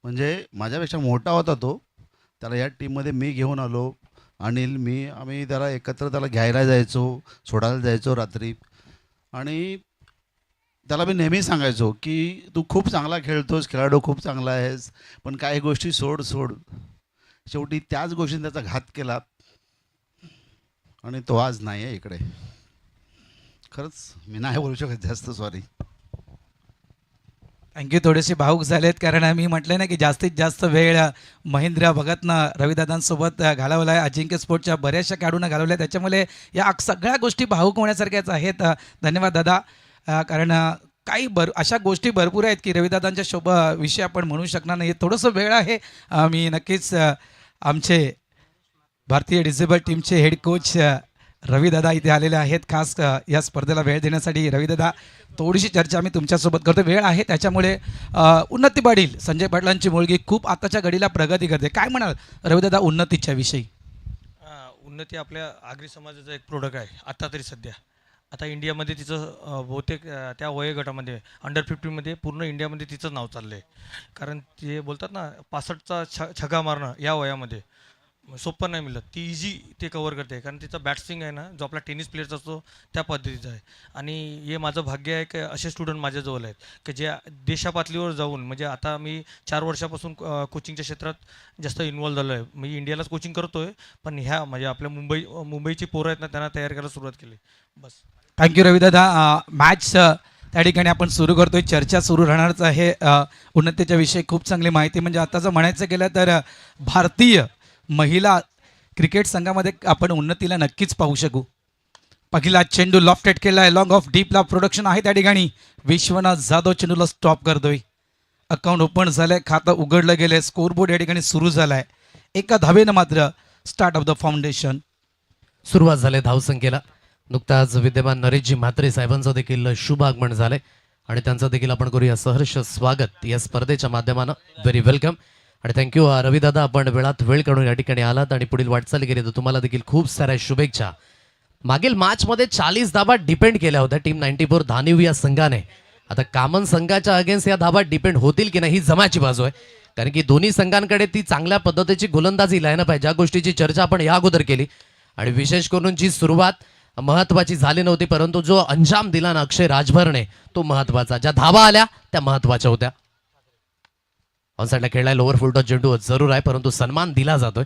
म्हणजे माझ्यापेक्षा मोठा होता तो. त्याला या टीममध्ये मी घेऊन आलो. अनिल आम्ही त्याला एकत्र त्याला घ्यायला जायचो सोडायला जायचो रात्री. आणि त्याला मी नेहमी सांगायचो की तू खूप चांगला खेळतोस खेळाडू खूप चांगला आहेस पण काही गोष्टी सोड. शेवटी त्याच गोष्टीने त्याचा घात केला आणि तो आज नाही आहे इकडे. खरंच मी नाही बोलू शकत जास्त. सॉरी. थँक्यू. थोडेसे भाऊक झालेत कारण मी म्हटलं ना की जास्तीत जास्त वेळ महेंद्र भगतनं रविदादांसोबत घालवला आहे. अजिंक्य स्पोर्ट्सच्या बऱ्याचशा खेळाडूंना घालवल्या आहे. त्याच्यामुळे या सगळ्या गोष्टी भाऊक होण्यासारख्याच आहेत. धन्यवाद दादा. कारण काही अशा गोष्टी भरपूर आहेत की रविदादांच्या विषयी आपण म्हणू शकणार नाही. थोडंसं वेळ आहे. मी नक्कीच आमचे भारतीय डिसेबल टीमचे हेड कोच रविदादा इथे आलेले आहेत खास या स्पर्धेला वेळ देण्यासाठी. रविदादा थोडीशी चर्चा आम्ही तुमच्यासोबत करतो. वेळ आहे त्याच्यामुळे उन्नती पाटील संजय पाटलांची मुलगी खूप आताच्या घडीला प्रगती करते. काय म्हणाल रविदादा उन्नतीच्या विषयी? उन्नती आपल्या आगरी समाजाचा एक प्रोडक्ट आहे आता तरी सध्या. आता इंडियामध्ये तिचं बहुतेक त्या वयोगटामध्ये अंडर-15मध्ये पूर्ण इंडियामध्ये तिचं नाव चाललं आहे. कारण ते बोलतात ना 65चा छगा मारणं या वयामध्ये सोपं नाही मिळत. ती इझी ते कवर करते कारण तिचा बॅट्सविंग आहे ना जो आपला टेनिस प्लेयरचा असतो त्या पद्धतीचा आहे. आणि हे माझं भाग्य आहे की असे स्टुडंट माझ्याजवळ आहेत की जे देशापातळीवर जाऊन म्हणजे आता मी 4 वर्षापासून कोचिंगच्या क्षेत्रात जास्त इन्वॉल्व झालो आहे. मी इंडियालाच कोचिंग करतो आहे पण ह्या म्हणजे आपल्या मुंबईची पोरं आहेत ना त्यांना तयार करायला सुरुवात केली. बस. थँक्यू रविदादा. मॅच त्या ठिकाणी आपण सुरू करतोय. चर्चा सुरू राहणारच आहे. उन्नतीच्या विषयी खूप चांगली माहिती. म्हणजे आता जर म्हणायचं गेलं तर भारतीय महिला क्रिकेट संघामध्ये आपण उन्नतीला नक्कीच पाहू शकू. पहिला चेंडू लॉफ्टेड केला आहे. लॉंग ऑफ डीप लाभ प्रोडक्शन आहे त्या ठिकाणी. विश्वनाथ जाधव चेंडूला स्टॉप करतोय. अकाउंट ओपन झालंय, खातं उघडलं गेलंय. स्कोरबोर्ड या ठिकाणी सुरू झालाय. एका धावेनं मात्र स्टार्ट ऑफ द फाउंडेशन. सुरुवात झाली धावसंख्येला. नुकताच विद्यमान नरेशजी म्हात्रे साहेबांचं देखील शुभ आगमन झालंय आणि त्यांचं देखील आपण करूया सहर्ष स्वागत या स्पर्धेच्या माध्यमानं. व्हेरी वेलकम आणि थँक्यू रविदादा, आपण वेळात वेळ काढून या ठिकाणी आलात आणि पुढील वाटचाली केली तर तुम्हाला देखील खूप साऱ्या शुभेच्छा. मागील मॅचमध्ये 40 धावा डिपेंड केल्या होत्या टीम 94 धानिव या संघाने. आता कामन संघाच्या अगेन्स्ट या धावा डिपेंड होतील की नाही ही जमाची बाजू आहे, कारण की दोन्ही संघांकडे ती चांगल्या पद्धतीची गोलंदाजी लाईनअप आहे, ज्या गोष्टीची चर्चा आपण या अगोदर केली. आणि विशेष करून जी सुरुवात महत्वाची झाली नव्हती, परंतु जो अंजाम दिला ना अक्षय राजभरने तो महत्वाचा. ज्या धावा आल्या त्या महत्वाच्या होत्या. ऑनसाईडला खेळलाय, लोअर फुल टॉस चेंडू जरूर आहे, परंतु सन्मान दिला जातोय.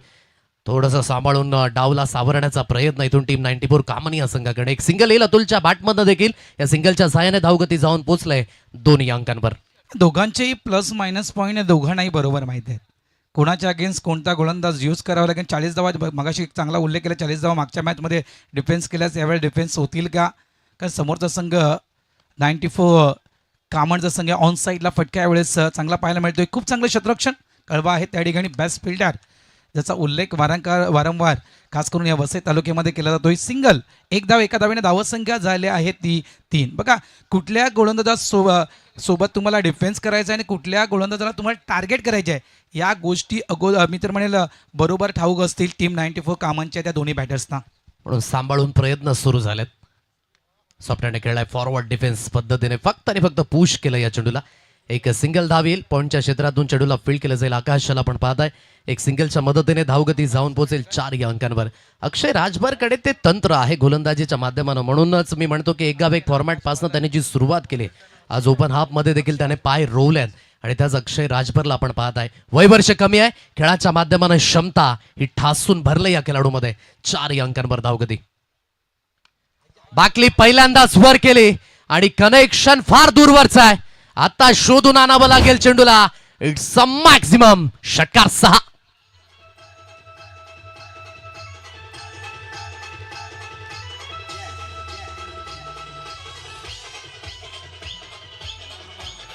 थोडंसं सांभाळून डावला सावरण्याचा प्रयत्न इथून टीम 94 कामन या संघाकडे. एक सिंगल येईल अतुलच्या बॅटमधनं देखील. या सिंगलच्या सहाय्याने धावगती जाऊन पोहोचलंय 2 अंकांवर. दोघांचेही प्लस मायनस पॉईंट दोघांनाही बरोबर माहिती आहे कोणाच्या अगेन्स्ट कोणता गोलंदाज यूज करावा लागेल. 40 धावा मगाशी एक चांगला उल्लेख केला. 40 धावा मागच्या मॅचमध्ये डिफेन्स केल्यास यावेळी डिफेन्स होतील का? कारण समोरचा संघ 94 कामणचा संघ ऑन साईडला फटक्या वेळेस चांगला पाहायला मिळतोय. खूप चांगलं क्षेत्ररक्षण कळवा आहे त्या ठिकाणी. बेस्ट फिल्डर ज्याचा उल्लेख वारंवार खास करून या वसई तालुक्यामध्ये केला जातो. सिंगल एक धाव, एका धावेने धावसंख्या झाल्या आहे ती 3. बघा कुठल्या गोलंदाजासोबत तुम्हाला डिफेन्स करायचा आहे आणि कुठल्या गोलंदाजाला तुम्हाला टार्गेट करायचे आहे या गोष्टी मी तर म्हणेल बरोबर ठाऊक असतील टीम 94 कामांच्या त्या दोन्ही बॅटर्सना. म्हणून सांभाळून प्रयत्न सुरू झालेत. सॉफ्टहँड खेळलाय फॉरवर्ड डिफेन्स पद्धतीने, फक्त आणि फक्त पुश केलं या चेंडूला. एक सिंगल धाव येईल. पॉईंटच्या क्षेत्रातून चेंडूला फील्ड केलं जाईल. आकाशाला आपण पाहताय एक सिंगलच्या मदतीने धावगती जाऊन पोहोचेल 4 या अंकांवर. अक्षय राजभरकडे ते तंत्र आहे गोलंदाजीच्या माध्यमानं. म्हणूनच मी म्हणतो की एक फॉर्मॅट पासून त्यांनी जी सुरुवात केली, आज ओपन हाफ मध्ये देखील त्याने पाय रोवल्यात आणि त्याच अक्षय राजभरला आपण पाहताय. वय वर्ष कमी आहे, खेळाच्या माध्यमानं क्षमता ही ठासून भरलं या खेळाडूमध्ये. 4 या अंकांवर धावगती. बाकली पहिल्यांदाच वर केली आणि कनेक्शन फार दूरवरचं आहे. आता शोधून आणावं लागेल चेंडूला. It's a maximum. षटकार 6.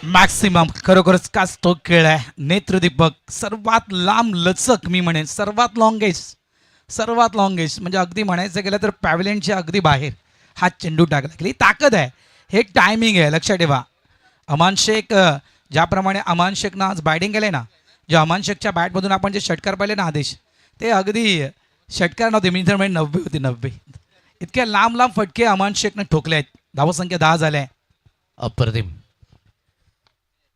मॅक्सिमम खरोखरच का स्ट्रोक खेळ आहे. नेत्रदीपक सर्वात लांब लचक, मी म्हणेन सर्वात लॉंगेस्ट म्हणजे अगदी म्हणायचं गेलं तर पॅव्हलियनच्या अगदी बाहेर हा चेंडू टाकला. ही ताकद आहे, हे टायमिंग आहे. लक्षात ठेवा. अमान शेख ज्याप्रमाणे अमान शेखनं आज बॅटिंग केले ना, जे अमान शेखच्या बॅटमधून आपण जे षटकार पाहिले ना आदेश, ते अगदी षटकार नव्हते. मी तर म्हणजे 90 होते. 90 इतक्या लांब फटके अमान शेखनं ठोकले आहेत. धावसंख्या 10 झाल्या आहे. अप्रतिम.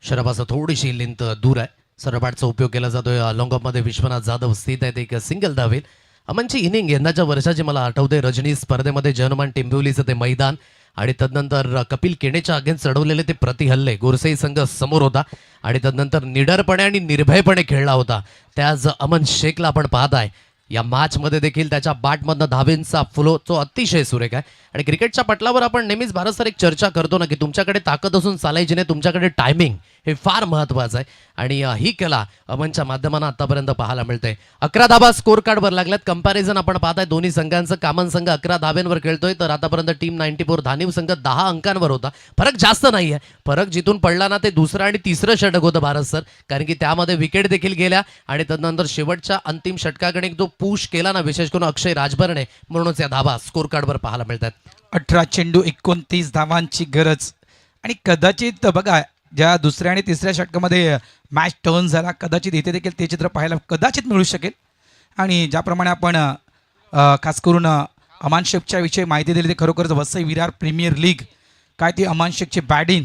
शराबाचा थोडीशी लिंत दूर आहे. सरबॅटचा उपयोग केला जातोय. लॉंग ऑफ मध्ये विश्वनाथ जाधव स्थित आहेत. एक सिंगल धावेल. अमनची इनिंग यंदाच्या वर्षाची मला आठवते. रजनी स्पर्धेमध्ये जनमान टिंबिवलीचं ते मैदान आणि तदनंतर कपिल केणेच्या अगेन्स्ट चढवलेले ते प्रतिहल्ले. गोरसई संघ समोर होता आणि तदनंतर निडरपणे आणि निर्भयपणे खेळला होता. त्याच अमन शेखला आपण पाहताय या मॅचमध्ये देखील त्याच्या बॅटमधनं धावेंचा फ्लो तो अतिशय सुरेख आहे. आणि क्रिकेटच्या पटलावर आपण नेहमीच भारत सर एक चर्चा करतो ना की तुमच्याकडे ताकद असून चालायची नाही, तुमच्याकडे टायमिंग हे फार महत्त्वाचं आहे. आणि ही कला अमनच्या माध्यमानं आतापर्यंत पाहायला मिळते. 11 धाबा स्कोर कार्डवर लागल्यात. कंपॅरिझन आपण पाहताय दोन्ही संघांचं. कामन संघ 11 धाब्यांवर खेळतोय तर आतापर्यंत टीम 94 धानिव संघ 10 अंकांवर होता. फरक जास्त नाही आहे. फरक जिथून पडला ना ते दुसरं आणि तिसरं षटक होतं भारत सर, कारण की त्यामध्ये विकेट देखील गेल्या आणि तदनंतर शेवटच्या अंतिम षटकाकडे जो पुश केला ना विशेष करून अक्षय राजभरने, म्हणूनच या धाबा स्कोर कार्डवर पाहायला मिळतात. 18 चेंडू 29 धावांची गरज. आणि कदाचित बघा ज्या दुसऱ्या आणि तिसऱ्या षटकामध्ये मॅच टर्न झाला, कदाचित इथे देखील ते चित्र पाहायला कदाचित मिळू शकेल. आणि ज्याप्रमाणे आपण खास करून अमान शेखच्या विषयी माहिती दिली, ते खरोखरच वसई विरार प्रीमियर लीग काय ती अमान शेखची बॅटिंग,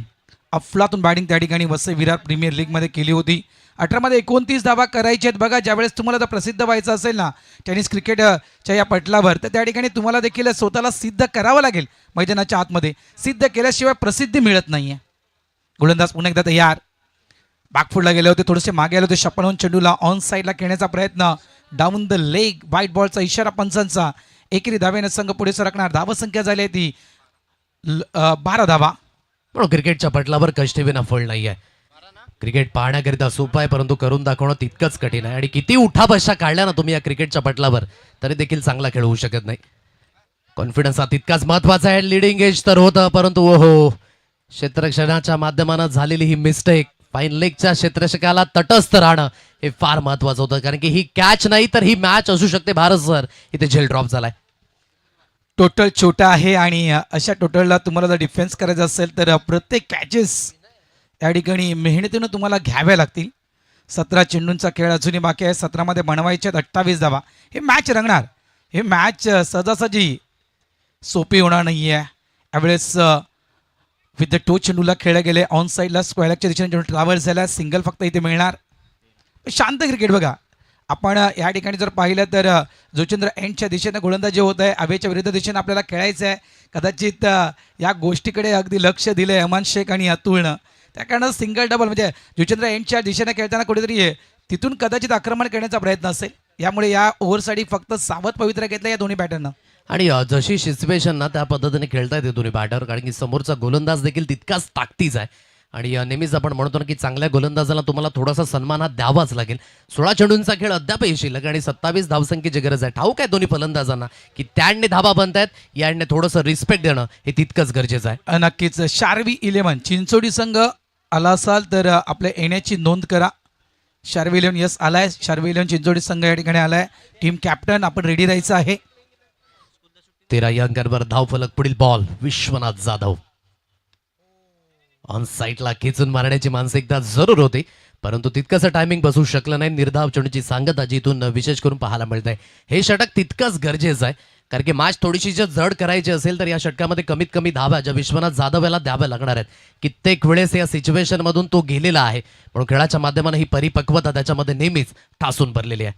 अफलातून बॅटिंग त्या ठिकाणी वसई विरार प्रीमियर लीगमध्ये केली होती. 18 मध्ये 29 धावा करायचे आहेत. बघा ज्यावेळेस तुम्हाला जर प्रसिद्ध व्हायचं असेल ना टेनिस क्रिकेटच्या या पटलावर, तर त्या ठिकाणी तुम्हाला देखील स्वतःला सिद्ध करावं लागेल. मैदानाच्या आतमध्ये सिद्ध केल्याशिवाय प्रसिद्धी मिळत नाही आहे. गोलंदाज पुन्हा एकदा तयार. बॅकफुटला गेले होते, थोडेसे मागे आले होते. 56 चेंडूला ऑन साईडला खेळण्याचा प्रयत्न. डाऊन द लेग, व्हाईट बॉलचा इशारा पंचांचा. एकेरी धावेने संघ पुढे सरकणार. धावसंख्या झाली आहे ती 12 धावा. म्हणून क्रिकेटच्या पटलावर कष्टी विना फळ नाही आहे. क्रिकेट पाहण्याकरिता सोपं आहे, परंतु करून दाखवणं तितकंच कठीण आहे. आणि किती उठाबशा काढल्या ना तुम्ही या क्रिकेटच्या पटलावर, तरी देखील चांगला खेळ होऊ शकत नाही. कॉन्फिडन्स हा तितकाच महत्वाचा आहे. लिडिंग एज तर होतं, परंतु ओहो, क्षेत्ररक्षणाच्या माध्यमानं झालेली ही मिस्टेक, फाईन लेगच्या क्षेत्ररक्षकाला तटस्थ राहणं हे फार महत्वाचं होतं. कारण की ही कॅच नाही तर ही मॅच असू शकते. भारत सर इथे झेल ड्रॉप झालाय. टोटल छोटा आहे आणि अशा टोटलला तुम्हाला जर डिफेन्स करायचं असेल तर प्रत्येक कॅचेस या ठिकाणी मेहनतीनं तुम्हाला घ्याव्या लागतील. 17 चेंडूंचा खेळ अजूनही बाकी आहे. 17मध्ये बनवायचे 28 धावा. हे मॅच रंगणार. हे मॅच सहजासहजी सोपी होणार नाही आहे. यावेळेस विथ द टो चेंडूला खेळले गेले. ऑन साईडला स्क्वेअरच्या दिशेने चेंडू ट्रॅव्हल्स झाला. सिंगल फक्त इथे मिळणार. शांत क्रिकेट बघा. आपण या ठिकाणी जर पाहिलं तर जोचेंद्र एंडच्या दिशेनं गोलंदाजी होत आहे. अभयच्या विरुद्ध दिशेनं आपल्याला खेळायचं आहे. कदाचित या गोष्टीकडे अगदी लक्ष दिलं आहे अमान शेख आणि अतुलनं. त्या कारणानं सिंगल डबल म्हणजे जोचेंद्र एंडच्या दिशेनं खेळताना कुठेतरी तिथून कदाचित आक्रमण करण्याचा प्रयत्न असेल. यामुळे या ओव्हरसाठी फक्त सावध पवित्रा घेतला या दोन्ही बॅटरनं. आणि जशी सिच्युएशन ना त्या पद्धतीने खेळता येते दोन्ही बॅटर. कारण की समोरचा गोलंदाज देखील तितकाच ताकदीचा आहे. आणि नेहमीच आपण म्हणतो ना की चांगल्या गोलंदाजाला तुम्हाला थोडासा सन्मान हा द्यावाच लागेल. 16 चेंडूंचा खेळ अद्यापही शिल्लक आणि 27 धावसंख्येची गरज आहे. ठाऊक आहे दोन्ही फलंदाजांना की त्याने धाबा बनतायत, याने थोडंसं रिस्पेक्ट देणं हे तितकंच गरजेचं आहे. नक्कीच. शार्वी 11 चिंचोडी संघ आला असाल तर आपल्या येण्याची नोंद करा. शार्वी 11 यस आलाय. शार्वी 11 चिंचोडी संघ या ठिकाणी आलाय. टीम कॅप्टन आपण रेडी राहायचं आहे. 13 या अंकांवर धावफलक. पुढील बॉल विश्वनाथ जाधव. ऑन साईडला खेचून मारण्याची मानसिकता जरूर होती, परंतु तितकंसं टायमिंग बसू शकलं नाही. निर्धाव चेंडूची सांगताची इथून विशेष करून पाहायला मिळत आहे. हे षटक तितकंच गरजेचं आहे. कारण की मॅच थोडीशी जर जड करायची असेल तर या षटकामध्ये कमीत कमी धाव्या ज्या विश्वनाथ जाधव याला द्याव्या लागणार आहेत. कित्येक वेळेस या सिच्युएशन मधून तो गेलेला आहे. म्हणून खेळाच्या माध्यमाने ही परिपक्वता त्याच्यामध्ये नेहमीच ठासून भरलेली आहे.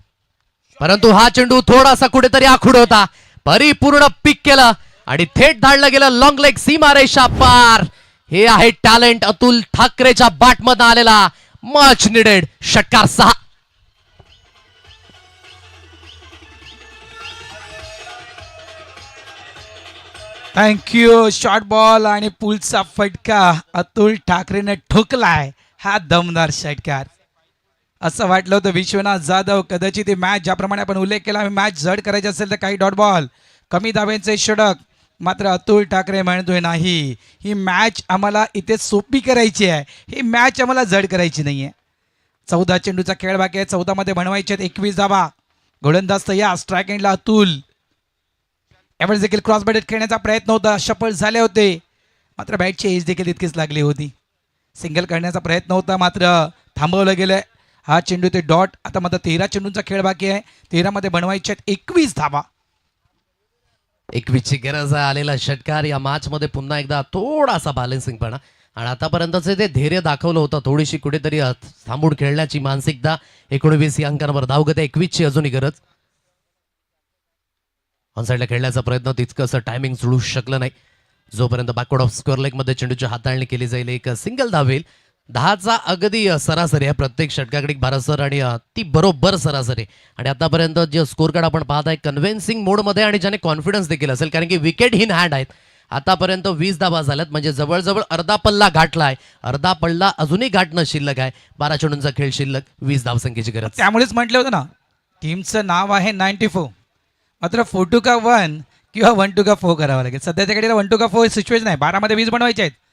परंतु हा चेंडू थोडासा कुठेतरी आखूड होता. परिपूर्ण पिक केलं आणि थेट धाडलं गेलं लॉंग लेग सीमारेषा पार. हे आहे टॅलेंट अतुल ठाकरेच्या बॅटमधून आलेला मच निडेड षटकार 6. थँक्यू. शॉर्ट बॉल आणि पुलचा फटका अतुल ठाकरेने ठोकलाय. हा दमदार षटकार. असं वाटलं होतं विश्वनाथ जाधव कदाचित ही मॅच ज्याप्रमाणे आपण उल्लेख केला मॅच जड करायची असेल तर काही डॉट बॉल कमी धाब्यांचे षटक. मात्र अतुल ठाकरे म्हणतोय नाही, ही मॅच आम्हाला इथे सोपी करायची आहे. ही मॅच आम्हाला जड करायची नाही आहे. 14 चेंडूचा खेळ बाकी आहे. 14मध्ये बनवायचे आहेत 21 धावा. गोलंदाज तयार. स्ट्राईक एंडला अतुल. यावेळेस देखील क्रॉस बॅटेड खेळण्याचा प्रयत्न होता. सफल झाले होते, मात्र बॅटची एज देखील तितकीच लागली होती. सिंगल करण्याचा प्रयत्न होता, मात्र थांबवलं गेलं. हा चेंडू ते डॉट. आता मात्र 13 चेंडूंचा खेळ बाकी आहे. 13मध्ये बनवायचे आहेत 21 धावा. 21ची गरज आहे. आलेला षटकार या मॅच मध्ये पुन्हा एकदा थोडासा बॅलन्सिंगपणा आणि आतापर्यंतचे ते धैर्य दाखवलं होतं. थोडीशी कुठेतरी थांबून खेळण्याची मानसिकता. 19 या अंकांवर धावगती. 21ची अजूनही गरज. ऑनसाईडला खेळण्याचा प्रयत्न तितकंसं टायमिंग जुळू शकलं नाही. जोपर्यंत बॅकवर्ड ऑफ स्क्वेअर लेग मध्ये चेंडूची हाताळणी केली जाईल एक सिंगल धावेल. 10चा अगदी सरासरी आहे प्रत्येक षटकाकडे भारत सर आणि ती बरोबर सरासरी. आणि आतापर्यंत जे स्कोर कार्ड आपण पाहत आहे कन्व्हिन्सिंग मोडमध्ये आणि ज्याने कॉन्फिडन्स देखील असेल कारण की विकेट इन हँड आहेत. आतापर्यंत 20 धावा झाल्यात म्हणजे जवळजवळ अर्धा पल्ला गाठला आहे. अर्धा पल्ला अजूनही गाठणं शिल्लक आहे. 12 चेंडूंचा खेळ शिल्लक. 20 धावसंख्येची गरज. त्यामुळेच म्हटलं होतं ना टीमचं नाव आहे 94. मात्र 4 to 1 किंवा 1 to 4 करावं लागेल. सध्याच्या घडीला 1 to 4 सिच्युएशन आहे. 12मध्ये 20 बनवायचे आहेत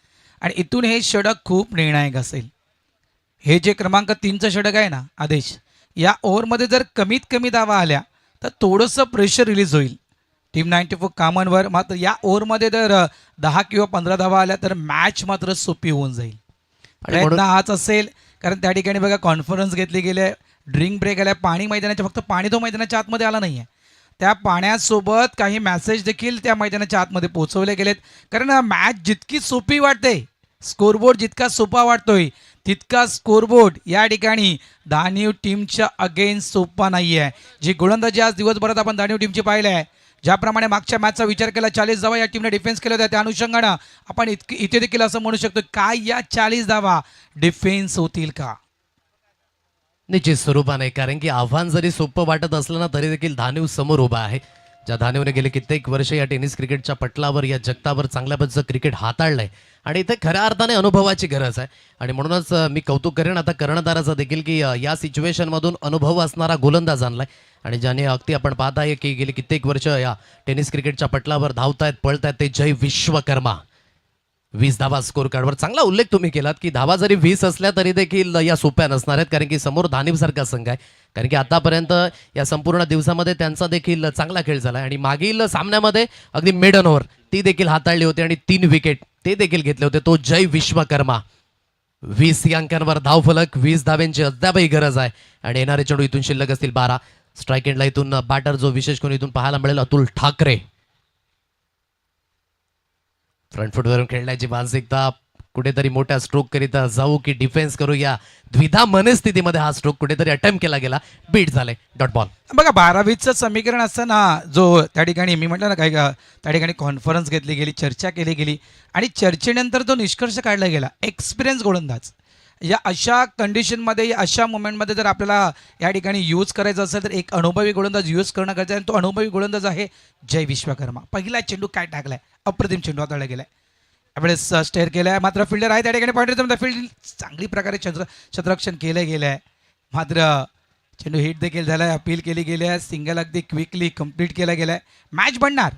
आणि इथून हे षटक खूप निर्णायक असेल. हे जे क्रमांक 3चं षटक आहे ना आदेश, या ओव्हरमध्ये जर कमीत कमी धावा आल्या तर थोडंसं प्रेशर रिलीज होईल टीम 94 कामांवर. मात्र या ओव्हरमध्ये जर 10 किंवा 15 धावा आल्या तर मॅच मात्र सोपी होऊन जाईल. प्रयत्न हाच असेल कारण त्या ठिकाणी बघा कॉन्फरन्स घेतली गेली आहे. ड्रिंक ब्रेक आला. पाणी मैदानाच्या फक्त पाणी तो मैदानाच्या आतमध्ये आला नाही आहे. त्या पाण्यासोबत काही मॅसेज देखील त्या मैदानाच्या आतमध्ये पोहोचवले गेलेत. कारण मॅच जितकी सोपी वाटते, स्कोरबोर्ड जितका सोपा वाटतोय तितका स्कोरबोर्ड या ठिकाणी दानीव टीमच्या अगेन्स्ट सोपा नाही आहे. जी गोलंदाजी आज दिवसभरात आपण दानीव टीमची पाहिली आहे, ज्याप्रमाणे मागच्या मॅचचा विचार केला 40 धावा या टीमने डिफेन्स केला होता, त्या अनुषंगानं आपण इथे देखील असं म्हणू शकतो काय या 40 धावा डिफेन्स होतील का? निश्चित स्वरूपाने. कारण की आव्हान जरी सोपं वाटत असलं ना तरी देखील धानीव समोर उभा आहे. ज्या धानेवने गेले कित्येक वर्ष या टेनिस क्रिकेटच्या पटलावर या जगतावर चांगल्या पद्धतीचं क्रिकेट हाताळलंय आणि इथे खऱ्या अर्थाने अनुभवाची गरज आहे. आणि म्हणूनच मी कौतुक करेन आता कर्णधाराचं देखील की या सिच्युएशनमधून अनुभव असणारा गोलंदाज आणलाय आणि ज्याने अगदी आपण पाहत आहे की गेली कित्येक वर्ष या टेनिस क्रिकेटच्या पटलावर धावतायत पळतायत ते जय विश्वकर्मा. 20 धावा स्कोर कार्डवर चांगला उल्लेख तुम्ही केलात की धावा जरी 20 असल्या तरी देखील या सोप्या नसणार आहेत, कारण की समोर धानीवसारखा संघ आहे. कारण की आतापर्यंत या संपूर्ण दिवसामध्ये त्यांचा देखील चांगला खेळ झाला आणि मागील सामन्यामध्ये अगदी मिडन ओव्हर ती देखील हाताळली होती आणि 3 विकेट ते देखील घेतले होते. तो जय विश्वकर्मा. 20 अंकांवर धावफलक, 20 धाव्यांची अद्यापही गरज आहे आणि येणारे चेंडू इथून शिल्लक असतील 12. स्ट्राईक एंडला इथून बॅटर जो विशेष करून इथून पाहायला मिळेल अतुल ठाकरे. फ्रंट फुटवरून खेळण्याची मानसिकता, कुठेतरी मोठ्या स्ट्रोक करिता जाऊ की डिफेन्स करू या द्विधा मनस्थितीमध्ये हा स्ट्रोक कुठेतरी अटेम्प्ट केला गेला, बीट झाले, डॉट बॉल. बघा 12-20चं समीकरण असताना जो त्या ठिकाणी मी म्हटलं ना काही त्या ठिकाणी कॉन्फरन्स घेतली गेली, चर्चा केली गेली आणि चर्चेनंतर तो निष्कर्ष काढला गेला एक्सपिरियन्स गोलंदाज. या अशा कंडिशनमध्ये या अशा मोमेंटमध्ये जर आपल्याला या ठिकाणी यूज करायचं असेल तर एक अनुभवी गोलंदाज यूज करणं गरजेचं आहे आणि तो अनुभवी गोलंदाज आहे जय विश्वकर्मा. पहिला चेंडू काय टाकलाय, अप्रतिम चेंडू हाताळला गेलाय, यावेळेस स्टेअर केलाय. मात्र फिल्डर आहे त्या ठिकाणी पॉईंट फील्ड चांगली प्रकारे क्षेत्ररक्षण केलं गेलं आहे. मात्र चेंडू हिट देखील झाला आहे, अपील केली गेली आहे, सिंगल अगदी क्विकली कंप्लीट केला गेला आहे. मॅच बनणार,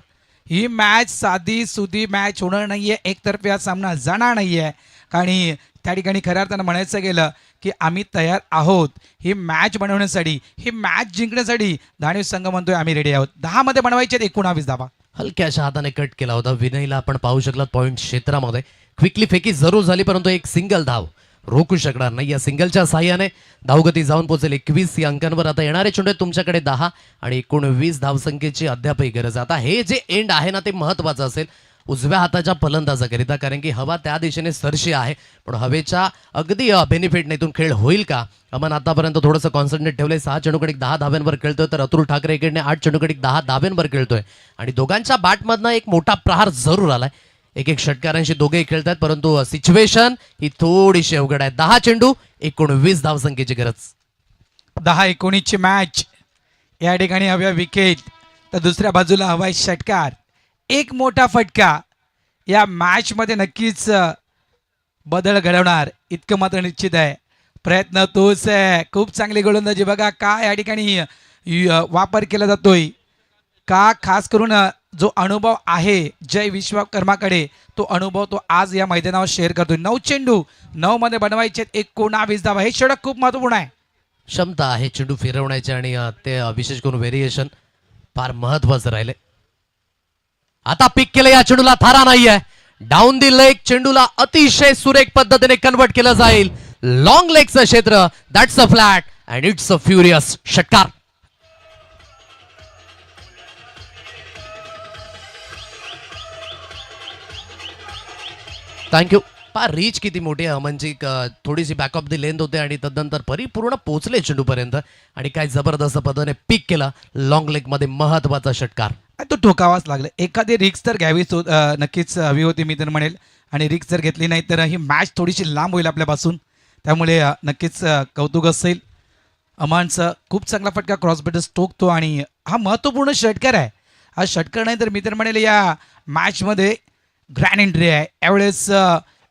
ही मॅच साधी सुधी मॅच होणार नाही आहे, एकतर्फी हा सामना जाणार नाही आहे. आणि त्या ठिकाणी खऱ्या अर्थानं म्हणायचं गेलं की आम्ही तयार आहोत ही मॅच बनवण्यासाठी, ही मॅच जिंकण्यासाठी. धाणीव संघ म्हणतोय आम्ही रेडी आहोत. 10 मध्ये बनवायचे 19 धावा. हलक्याशा हाताने कट केला होता विनयला, आपण पाहू शकलात पॉईंट क्षेत्रामध्ये. क्विकली फेकी जरूर झाली परंतु एक सिंगल धाव रोखू शकणार नाही. या सिंगलच्या साह्याने धावगती जाऊन पोहोचेल 21 या अंकांवर. आता येणारे चेंडू तुमच्याकडे 10 आणि 19 धावसंख्येची अद्यापही गरज. आता हे जे एंड आहे ना ते महत्वाचं असेल उजव्या हाताच्या फलंदाजाकरिता, कारण की हवा त्या दिशेने सरशी आहे, पण हवेच्या अगदी बेनिफिट इथून खेळ होईल का. अमन आतापर्यंत थोडंसं कॉन्सन्ट्रेट ठेवलंय. 6 चेंडूकडे 10 धाब्यांवर खेळतोय तर अतुल ठाकरे इकडे 8 चेंडूकडे 10 धाब्यांवर खेळतोय आणि दोघांच्या बॅटमधनं एक मोठा प्रहार जरूर आलाय. एक षटकारांशी दोघेही खेळतात परंतु सिच्युएशन ही थोडीशी अवघड आहे. 10 चेंडू 19 धावसंख्येची गरज. 10-19ची मॅच. या ठिकाणी हव्या विकेट तर दुसऱ्या बाजूला हवाय षटकार. एक मोठा फटका या मॅचमध्ये नक्कीच बदल घडवणार इतकं मात्र निश्चित आहे. प्रयत्न तोच आहे. खूप चांगली गोलंदाजी बघा का या ठिकाणी वापर केला जातोय का, खास करून जो अनुभव आहे जय विश्वकर्माकडे तो अनुभव तो आज या मैदानावर शेअर करतोय. 9 चेंडू 9 मध्ये बनवायचे 19 धावा. हे षटक खूप महत्वपूर्ण आहे. क्षमता आहे चेंडू फिरवण्याची आणि ते विशेष करून व्हेरिएशन फार महत्वाचं राहिले. आता पिक केलं या चेंडूला, थारा नाहीये. डाऊन दी लेग चेंडूला अतिशय सुरेख पद्धतीने कन्वर्ट केलं जाईल. लॉंग लेगचं क्षेत्र, that's a flat and it's a furious. षटकार. थँक्यू. पा रीच किती मोठी आहे अमनची, थोडीशी बॅक ऑफ दी लेंथ होते आणि तदनंतर परिपूर्ण पोहोचले चेंडूपर्यंत आणि काय जबरदस्त पद्धतीने पिक केला. लॉंग लेग मध्ये महत्वाचा षटकार. तो ठोकावाच लागला. एखादी रिक्स तर घ्यावीच नक्कीच हवी होती मी तर म्हणेल, आणि रिक्स जर घेतली नाही तर ही मॅच थोडीशी लांब होईल आपल्यापासून. त्यामुळे नक्कीच कौतुक असेल अमानचं. खूप चांगला फटका क्रॉस बेटस टोकतो आणि हा महत्त्वपूर्ण षटकार आहे. हा षटकार नाही तर मी तर म्हणेल या मॅचमध्ये ग्रँड एंट्री आहे. यावेळेस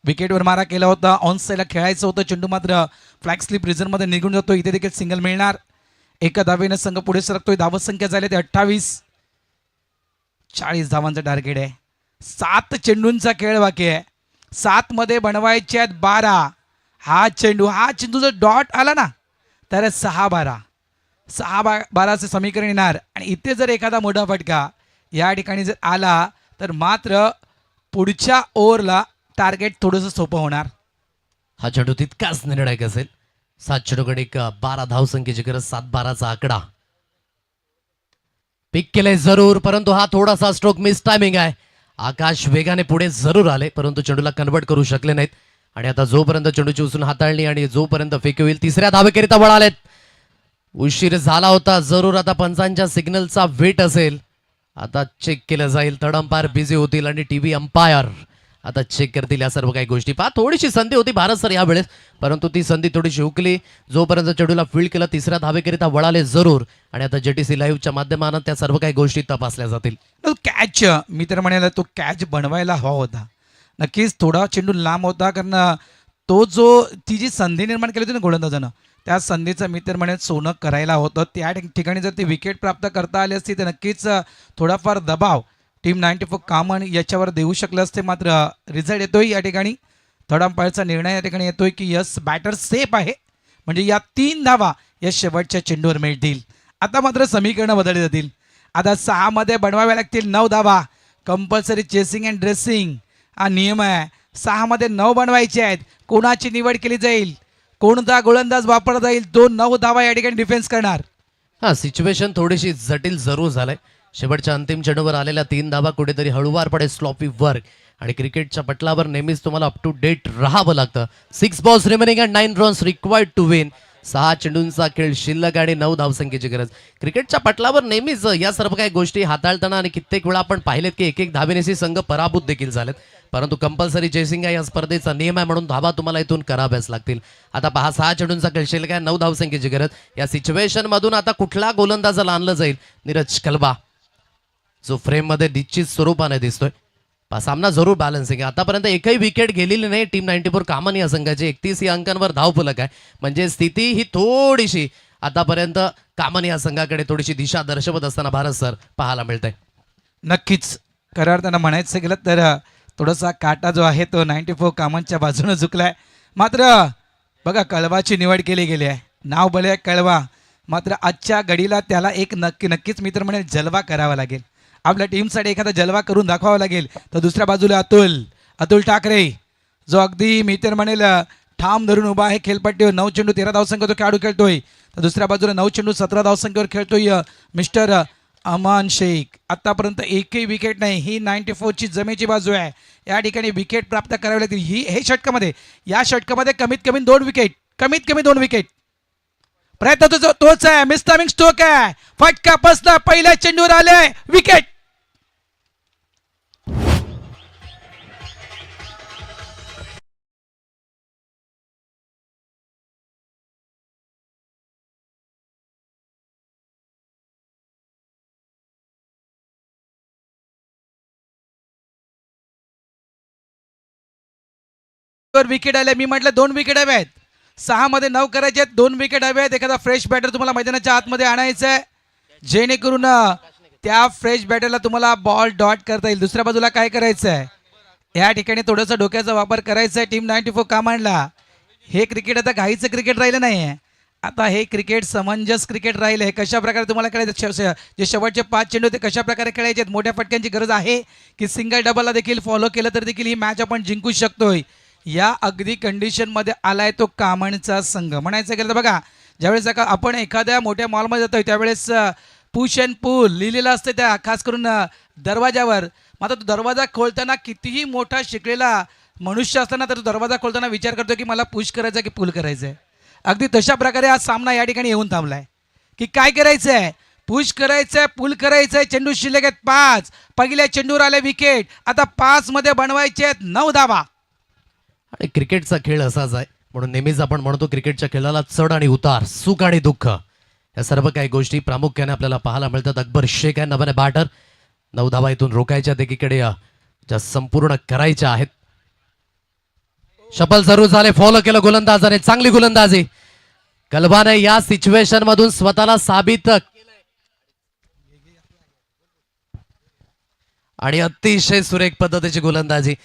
विकेटवर मारा केला होता, ऑन साईडला खेळायचं होतं, चेंडू मात्र फ्लॅग स्लिप रिझनमध्ये निघून जातो. इथे देखील सिंगल मिळणार. एका धावेनं संघ पुढे सरकतोय. धावसंख्या झाली ते 28. 40 धावांचं टार्गेट आहे. 7 चेंडूंचा खेळ बाकी आहे. 7 मध्ये बनवायचे आहेत 12. हा चेंडू जर डॉट आला ना तर 6-12 6-12चं समीकरण येणार आणि इथे जर एखादा मोठा फटका या ठिकाणी जर आला तर मात्र पुढच्या ओव्हरला टार्गेट थोडंसं सोपं होणार. हा चेंडू तितकाच निर्णायक असेल. 7 चेंडूकडे 12 धावसंख्येची गरज. 7-12चा आकडा. पिक केले जरूर परंतु हा थोडासा स्ट्रोक मिस टायमिंग आहे. आकाश वेगाने पुढे जरूर आले परंतु चेंडूला कन्वर्ट करू शकले नाहीत आणि आता जोपर्यंत चेंडूची उचलून हाताळली आणि जोपर्यंत फेकी होईल तिसऱ्या धावेकरिता वळालेत. उशीर झाला होता जरूर. आता पंचांच्या सिग्नलचा वेट असेल. आता चेक केलं जाईल. थर्ड अंपायर बिझी होतील आणि टीव्ही अंपायर आता चेक करतील या सर्व काही गोष्टी. पहा थोडीशी संधी होती भारत सर यावेळेस, परंतु ती संधी थोडीशी हुकली. जोपर्यंत चेंडूला फील्ड केलं तिसऱ्या धावेकरिता वळाले जरूर. आणि आता JTC लाईव्हच्या माध्यमानं त्या सर्व काही गोष्टी तपासल्या जातील. कॅच मी तर म्हणेल तो कॅच बनवायला हवा होता. नक्कीच थोडा चेंडू लांब होता, कारण तो जो ती जी संधी निर्माण केली होती ना गोलंदाजानं, त्या संधीचं मी तर म्हणेल सोनं करायला होतं. त्या ठिकाणी जर ती विकेट प्राप्त करता आली असती तर नक्कीच थोडाफार दबाव टीम 94 कामन याच्यावर देऊ शकलं असते. मात्र रिझल्ट येतोय या ठिकाणी, थर्ड अंपायरचा निर्णय या ठिकाणी येतोय की यस बॅटर सेफ आहे, म्हणजे या 3 धावा या शेवटच्या चेंडूवर मिळतील. आता मात्र समीकरणं बदलली जातील. आता 6 मध्ये बनवाव्या लागतील 9 धावा. कंपल्सरी चेसिंग अँड ड्रेसिंग हा नियम आहे. 6 मध्ये 9 बनवायचे आहेत. कोणाची निवड केली जाईल, कोणता गोलंदाज वापरला जाईल, तो 9 धावा या ठिकाणी डिफेन्स करणार. हा सिच्युएशन थोडीशी जटिल जरूर झालंय. शेवटच्या अंतिम चेंडूवर आलेल्या 3 धावा कुठेतरी हळूवारपणे स्लॉपी वर्क. आणि क्रिकेटच्या पटलावर नेहमीच तुम्हाला अप टू डेट राहावं लागतं. 6 balls remaining and 9 runs required to win. 6 चेंडूंचा खेळ शिल्लक आणि 9 धावसंख्येची गरज. क्रिकेटच्या पटलावर नेहमीच या सर्व काही गोष्टी हाताळताना आणि कित्येक वेळा आपण पाहिलेत की एक धावेनेशी संघ पराभूत देखील झालेत, परंतु कंपल्सरी चेसिंग आहे या स्पर्धेचा नियम आहे, म्हणून धावा तुम्हाला इथून कराव्याच लागतील. आता पहा 6 चेंडूंचा खेळ शिल्लक आहे, 9 धावसंख्येची गरज. या सिच्युएशन मधून आता कुठला गोलंदाजाला आणलं जाईल. नीरज कलबा जो फ्रेम मध्ये निश्चित स्वरूपाने दिसतोय. सामना जरूर बॅलन्सिंग आहे. आतापर्यंत एकही विकेट गेलेली नाही टीम 94 कामन या संघाची. 31 या अंकांवर धावफलक आहे, म्हणजे स्थिती ही थोडीशी आतापर्यंत कामन या संघाकडे थोडीशी दिशा दर्शवत असताना भारत सर पाहायला मिळतंय. नक्कीच खऱ्या अर्थानं म्हणायचं गेलं तर थोडासा काटा जो आहे तो 94 कामांच्या बाजूनं झुकलाय. मात्र बघा कळवाची निवड केली गेली आहे. नाव भले आहे कळवा, मात्र आजच्या घडीला त्याला एक नक्कीच मी तर म्हणेल जलवा करावा लागेल. आपल्या टीमसाठी एखादा जलवा करून दाखवावा लागेल. तर दुसऱ्या बाजूला अतुल ठाकरे जो अगदी मी तर म्हणेल ठाम धरून उभा आहे खेळपट्टीवर. 9 चेंडू 13 धावसंख्येवर खेळाडू खेळतोय. तर दुसऱ्या बाजूला 9 चेंडू 17 धावसंख्येवर खेळतोय मिस्टर अमान शेख. आतापर्यंत एकही विकेट नाही. ही 94ची जमेची बाजू आहे. या ठिकाणी विकेट प्राप्त करावी लागतील. हे षटकामध्ये या षटकामध्ये कमीत कमी 2 विकेट प्रयत्न तोच आहे. मिस्टमिंग स्ट्रोक आहे. फटका बसला, पहिल्या चेंडूवर आले विकेट. विकेट आले. मी म्हटलं 2 विकेट हवे आहेत. 6 मध्ये 9 करायचे आहेत. 2 विकेट हवे आहेत. एखादा फ्रेश बॅटर तुम्हाला मैदानाच्या आतमध्ये आणायचं आहे, जेणेकरून त्या फ्रेश बॅटरला तुम्हाला बॉल डॉट करता येईल. दुसऱ्या बाजूला काय करायचं आहे, या ठिकाणी थोडासा डोक्याचा वापर करायचा आहे टीम 94 कामांडला. हे क्रिकेट आता घाईचं क्रिकेट राहिलं नाही आहे. आता हे क्रिकेट समंजस क्रिकेट राहिलं आहे. कशा प्रकारे तुम्हाला खेळायचं, जे शेवटचे 5 चेंडू ते कशा प्रकारे खेळायचे आहेत. मोठ्या फटक्यांची गरज आहे की सिंगल डबलला देखील फॉलो केलं तर देखील ही मॅच आपण जिंकू शकतोय. या अगदी कंडिशनमध्ये आलाय तो कामणचा संघ. म्हणायचं गेलं तर बघा, ज्यावेळेस आपण एखाद्या मोठ्या मॉलमध्ये जातोय त्यावेळेस पुश अँड पुल लिहिलेलं असतं त्या खास करून दरवाजावर. मात्र तो दरवाजा खोलताना कितीही मोठा शिकलेला मनुष्य असताना तर तो दरवाजा खोलताना विचार करतो की मला पुश करायचं की पुल करायचं आहे. अगदी तशा प्रकारे हा सामना या ठिकाणी येऊन थांबलाय की काय करायचं आहे, पुश करायचं आहे, पुल करायचं आहे. चेंडू शिल्लक आहेत 5. पहिल्या चेंडूवर आले विकेट. आता 5 मध्ये बनवायचे आहेत 9 धावा. आणि क्रिकेटचा खेळ असाच आहे, म्हणून नेहमीच आपण म्हणतो क्रिकेटच्या खेळाला चढ आणि उतार, सुख आणि दुःख या सर्व काही गोष्टी प्रामुख्याने आपल्याला पाहायला मिळतात. अकबर शेख आहे नव्याने बॅटर. 9 धावा इथून रोखायच्या, एकीकडे ज्या संपूर्ण करायच्या आहेत. शपल जरूर झाले, फॉलो केलं गोलंदाजाने, चांगली गोलंदाजी. कलबाने या सिच्युएशन मधून स्वतःला साबित आणि अतिशय सुरेख पद्धतीची गोलंदाजी.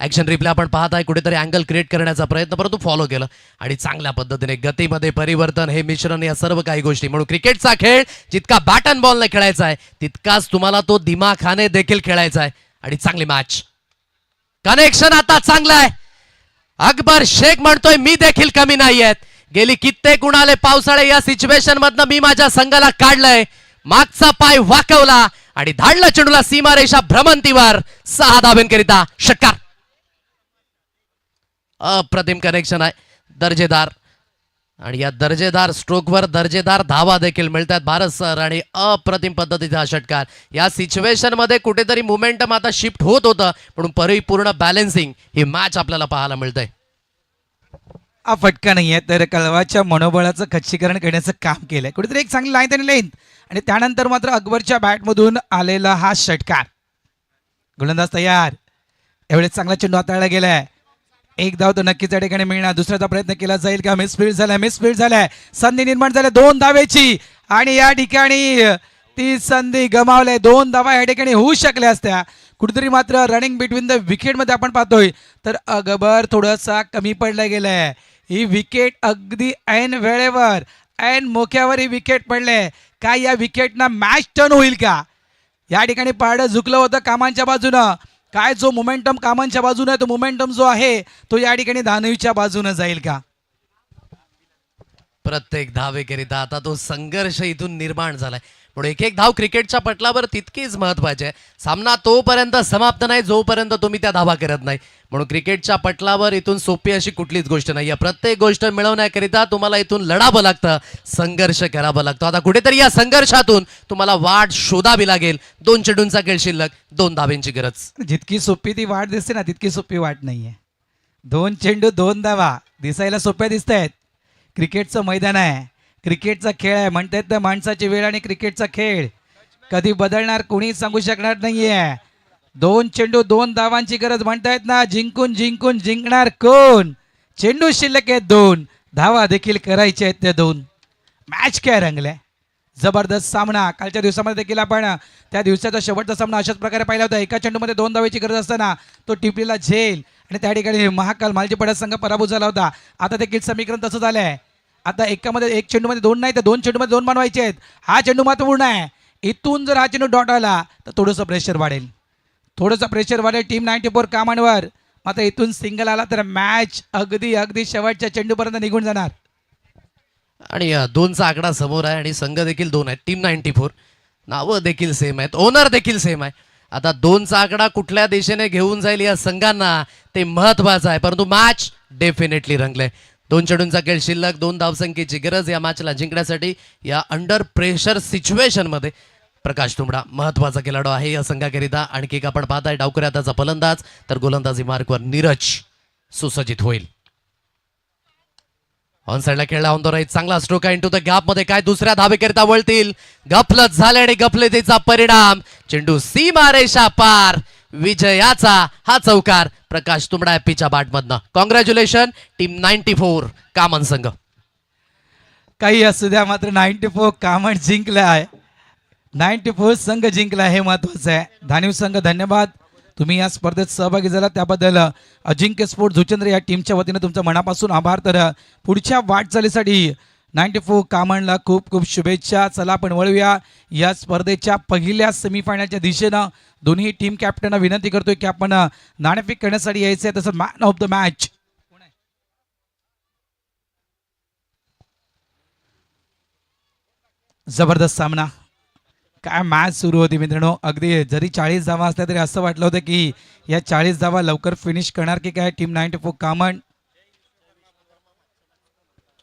ऍक्शन रिप्ले आपण पाहत आहे, कुठेतरी अँगल क्रिएट करण्याचा प्रयत्न, परंतु फॉलो केलं आणि चांगल्या पद्धतीने गतीमध्ये परिवर्तन, हे मिश्रण, या सर्व काही गोष्टी. म्हणून क्रिकेटचा खेळ जितका बॅट अँड बॉलने खेळायचा आहे तितकाच तुम्हाला तो दिमाखाने देखील खेळायचा आहे. आणि चांगली मॅच, कनेक्शन आता चांगलं आहे. अकबर शेख म्हणतोय मी देखील कमी नाही आहेत. गेली कित्येक उन्हाळे पावसाळे या सिच्युएशन मधनं मी माझ्या संघाला काढलंय. मागचा पाय वाकवला आणि धाडला चेंडूला सीमारेषा भ्रमंतीवर. 6 धावेंकरिता षटकार. अप्रतिम कनेक्शन आहे, दर्जेदार. आणि या दर्जेदार स्ट्रोकवर दर्जेदार धावा देखील मिळतात भारत सर आणि अप्रतिम पद्धतीचा हा षटकार. या सिच्युएशन मध्ये कुठेतरी मोमेंटम आता शिफ्ट होत होतं पण परिपूर्ण बॅलन्सिंग ही मॅच आपल्याला पाहायला मिळतंय. हा फटका नाही आहे तर कळवाच्या मनोबळाचं खच्चीकरण करण्याचं काम केलंय. कुठेतरी एक चांगली लाईन त्यांनी लेंथ आणि त्यानंतर मात्र अकबरच्या बॅटमधून आलेला हा षटकार. गोलंदाज तयार. एवढेच चांगला चेंडू हाताळला गेलाय. एक धाव तर नक्कीच या ठिकाणी मिळणार. दुसऱ्याचा प्रयत्न केला जाईल का? मिसफील्ड झालाय. संधी निर्माण झाल्या 2 धावेची आणि या ठिकाणी ती संधी गमावल्या. 2 धावा या ठिकाणी होऊ शकल्या असत्या. कुठेतरी मात्र रनिंग बिटवीन द विकेटमध्ये आपण पाहतोय तर अकबर थोडासा कमी पडला गेलाय. ही विकेट अगदी ऐन वेळेवर ऐन मोक्यावर ही विकेट पडले. काय या विकेटनं मॅच टर्न होईल का? या ठिकाणी पारडं झुकलं होतं कामांच्या बाजूनं. काय जो मोमेंटम कामांच्या बाजूने तो मोमेंटम जो आहे तो या ठिकाणी धानवीच्या बाजूने जाईल का? प्रत्येक धावेकरिता आता तो संघर्ष इथून निर्माण झालाय. पण एक एक धाव क्रिकेटच्या पटलावर तितकीच महत्वाची आहे. सामना तोपर्यंत समाप्त नाही जोपर्यंत तुम्ही त्या धावा करत नाही. म्हणून क्रिकेटच्या पटलावर इथून सोपी अशी कुठलीच गोष्ट नाही. प्रत्येक गोष्ट मिळवण्याकरिता तुम्हाला इथून लढावं लागतं, संघर्ष करावं लागतं. आता कुठेतरी या संघर्षातून तुम्हाला वाट शोधावी लागेल. 2 चेंडूंचा खेळ शिल्लक, 2 धावेंची गरज. जितकी सोपी ती वाट दिसते ना तितकी सोपी वाट नाहीये. 2 चेंडू 2 धावा दिसायला सोप्या दिसत आहेत. क्रिकेटचं मैदान आहे, क्रिकेटचा खेळ आहे म्हणतात तर माणसाची वेळ आणि क्रिकेटचा खेळ कधी बदलणार कोणी सांगू शकणार नाहीये. 2 चेंडू 2 धावांची गरज म्हणतायत ना. जिंकून जिंकून जिंकणार कोण? चेंडू शिल्लक आहेत 2 धावा देखील करायचे आहेत त्या 2. मॅच काय रंगलाय. जबरदस्त सामना. कालच्या दिवसामध्ये देखील आपण त्या दिवसाचा शेवटचा सामना अशाच प्रकारे पाहिला होता. एका चेंडूमध्ये 2 धावेची गरज असताना तो टिपलेला झेल आणि त्या ठिकाणी महाकाल मालजीपडा संघ पराभूत झाला होता. आता देखील समीकरण तसं झालंय. आता एकामध्ये 1 चेंडूमध्ये 2 नाही तर 2 चेंडूमध्ये 2 बनवायचे आहेत. हा चेंडू महत्वपूर्ण आहे. इथून जर हा चेंडू डॉट आला तर थोडंसं प्रेशर वाढेल. टीम 94 कामांवर. मात्र इथून सिंगल आला तर मॅच अगदी अगदी शेवटच्या चेंडूपर्यंत निघून जाणार. आणि 2चा आकडा समोर आहे आणि संघ देखील 2 आहेत. टीम 94 नावं देखील सेम आहेत, ओनर देखील सेम आहे. आता 2चा आकडा कुठल्या दिशेने घेऊन जाईल या संघांना ते महत्वाचं आहे. परंतु मॅच डेफिनेटली रंगले. 2 चेंडूंचा खेळ शिल्लक, 2 धावसंख्येची गरज या मॅचला जिंकण्यासाठी. या अंडर प्रेशर सिच्युएशन मध्ये प्रकाश तुंबडा महत्वाचा खेळाडू आहे या संघाकरिता. आणखी एक आपण पाहताय डावकऱ्या त्याचा फलंदाज तर गोलंदाजी मार्कवर नीरज सुसज्जित होईल. ऑन साईडला खेळला ऑन द राईट. चांगला स्ट्रोक आहे इंटू द गॅप मध्ये. काय दुसऱ्या धावेकरिता वळतील. गफलत झाले आणि गफलतीचा परिणाम चेंडू सीमारेषा पार. विजयाचा हा चौकार प्रकाश तुंबडा पिच्या बॅटमधनं. कॉंग्रॅच्युलेशन टीम 94 कामन संघ. काही असू द्या मात्र 94 कामण जिंकलं आहे. 94 संघ जिंकला हे महत्वाचं आहे. धानीव संघ धन्यवाद. तुम्ही या स्पर्धेत सहभागी झाला त्याबद्दल अजिंक्य स्पोर्ट जुचंद्र या टीमच्या वतीने तुमचं मनापासून आभार. तर पुढच्या वाटचालीसाठी 94 कामणला खूप खूप शुभेच्छा. चला आपण वळूया या स्पर्धेच्या पहिल्या सेमीफायनलच्या दिशेनं. दोन्ही टीम कॅप्टनना विनंती करतोय की आपण नाणेफेक करण्यासाठी यायचं आहे. तसंच मॅन ऑफ द मॅच जबरदस्त सामना. काय मॅच सुरू होती मित्रांनो. अगदी जरी 40 धावा असल्या तरी असं वाटलं होतं की या 40 धावा लवकर फिनिश करणार की काय टीम 94 कामण.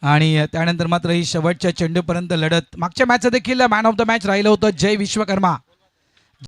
आणि त्यानंतर मात्र ही शेवटच्या चेंडूपर्यंत लढत. मागच्या मॅचचं देखील मॅन ऑफ द मॅच राहिलं होतं जय विश्वकर्मा.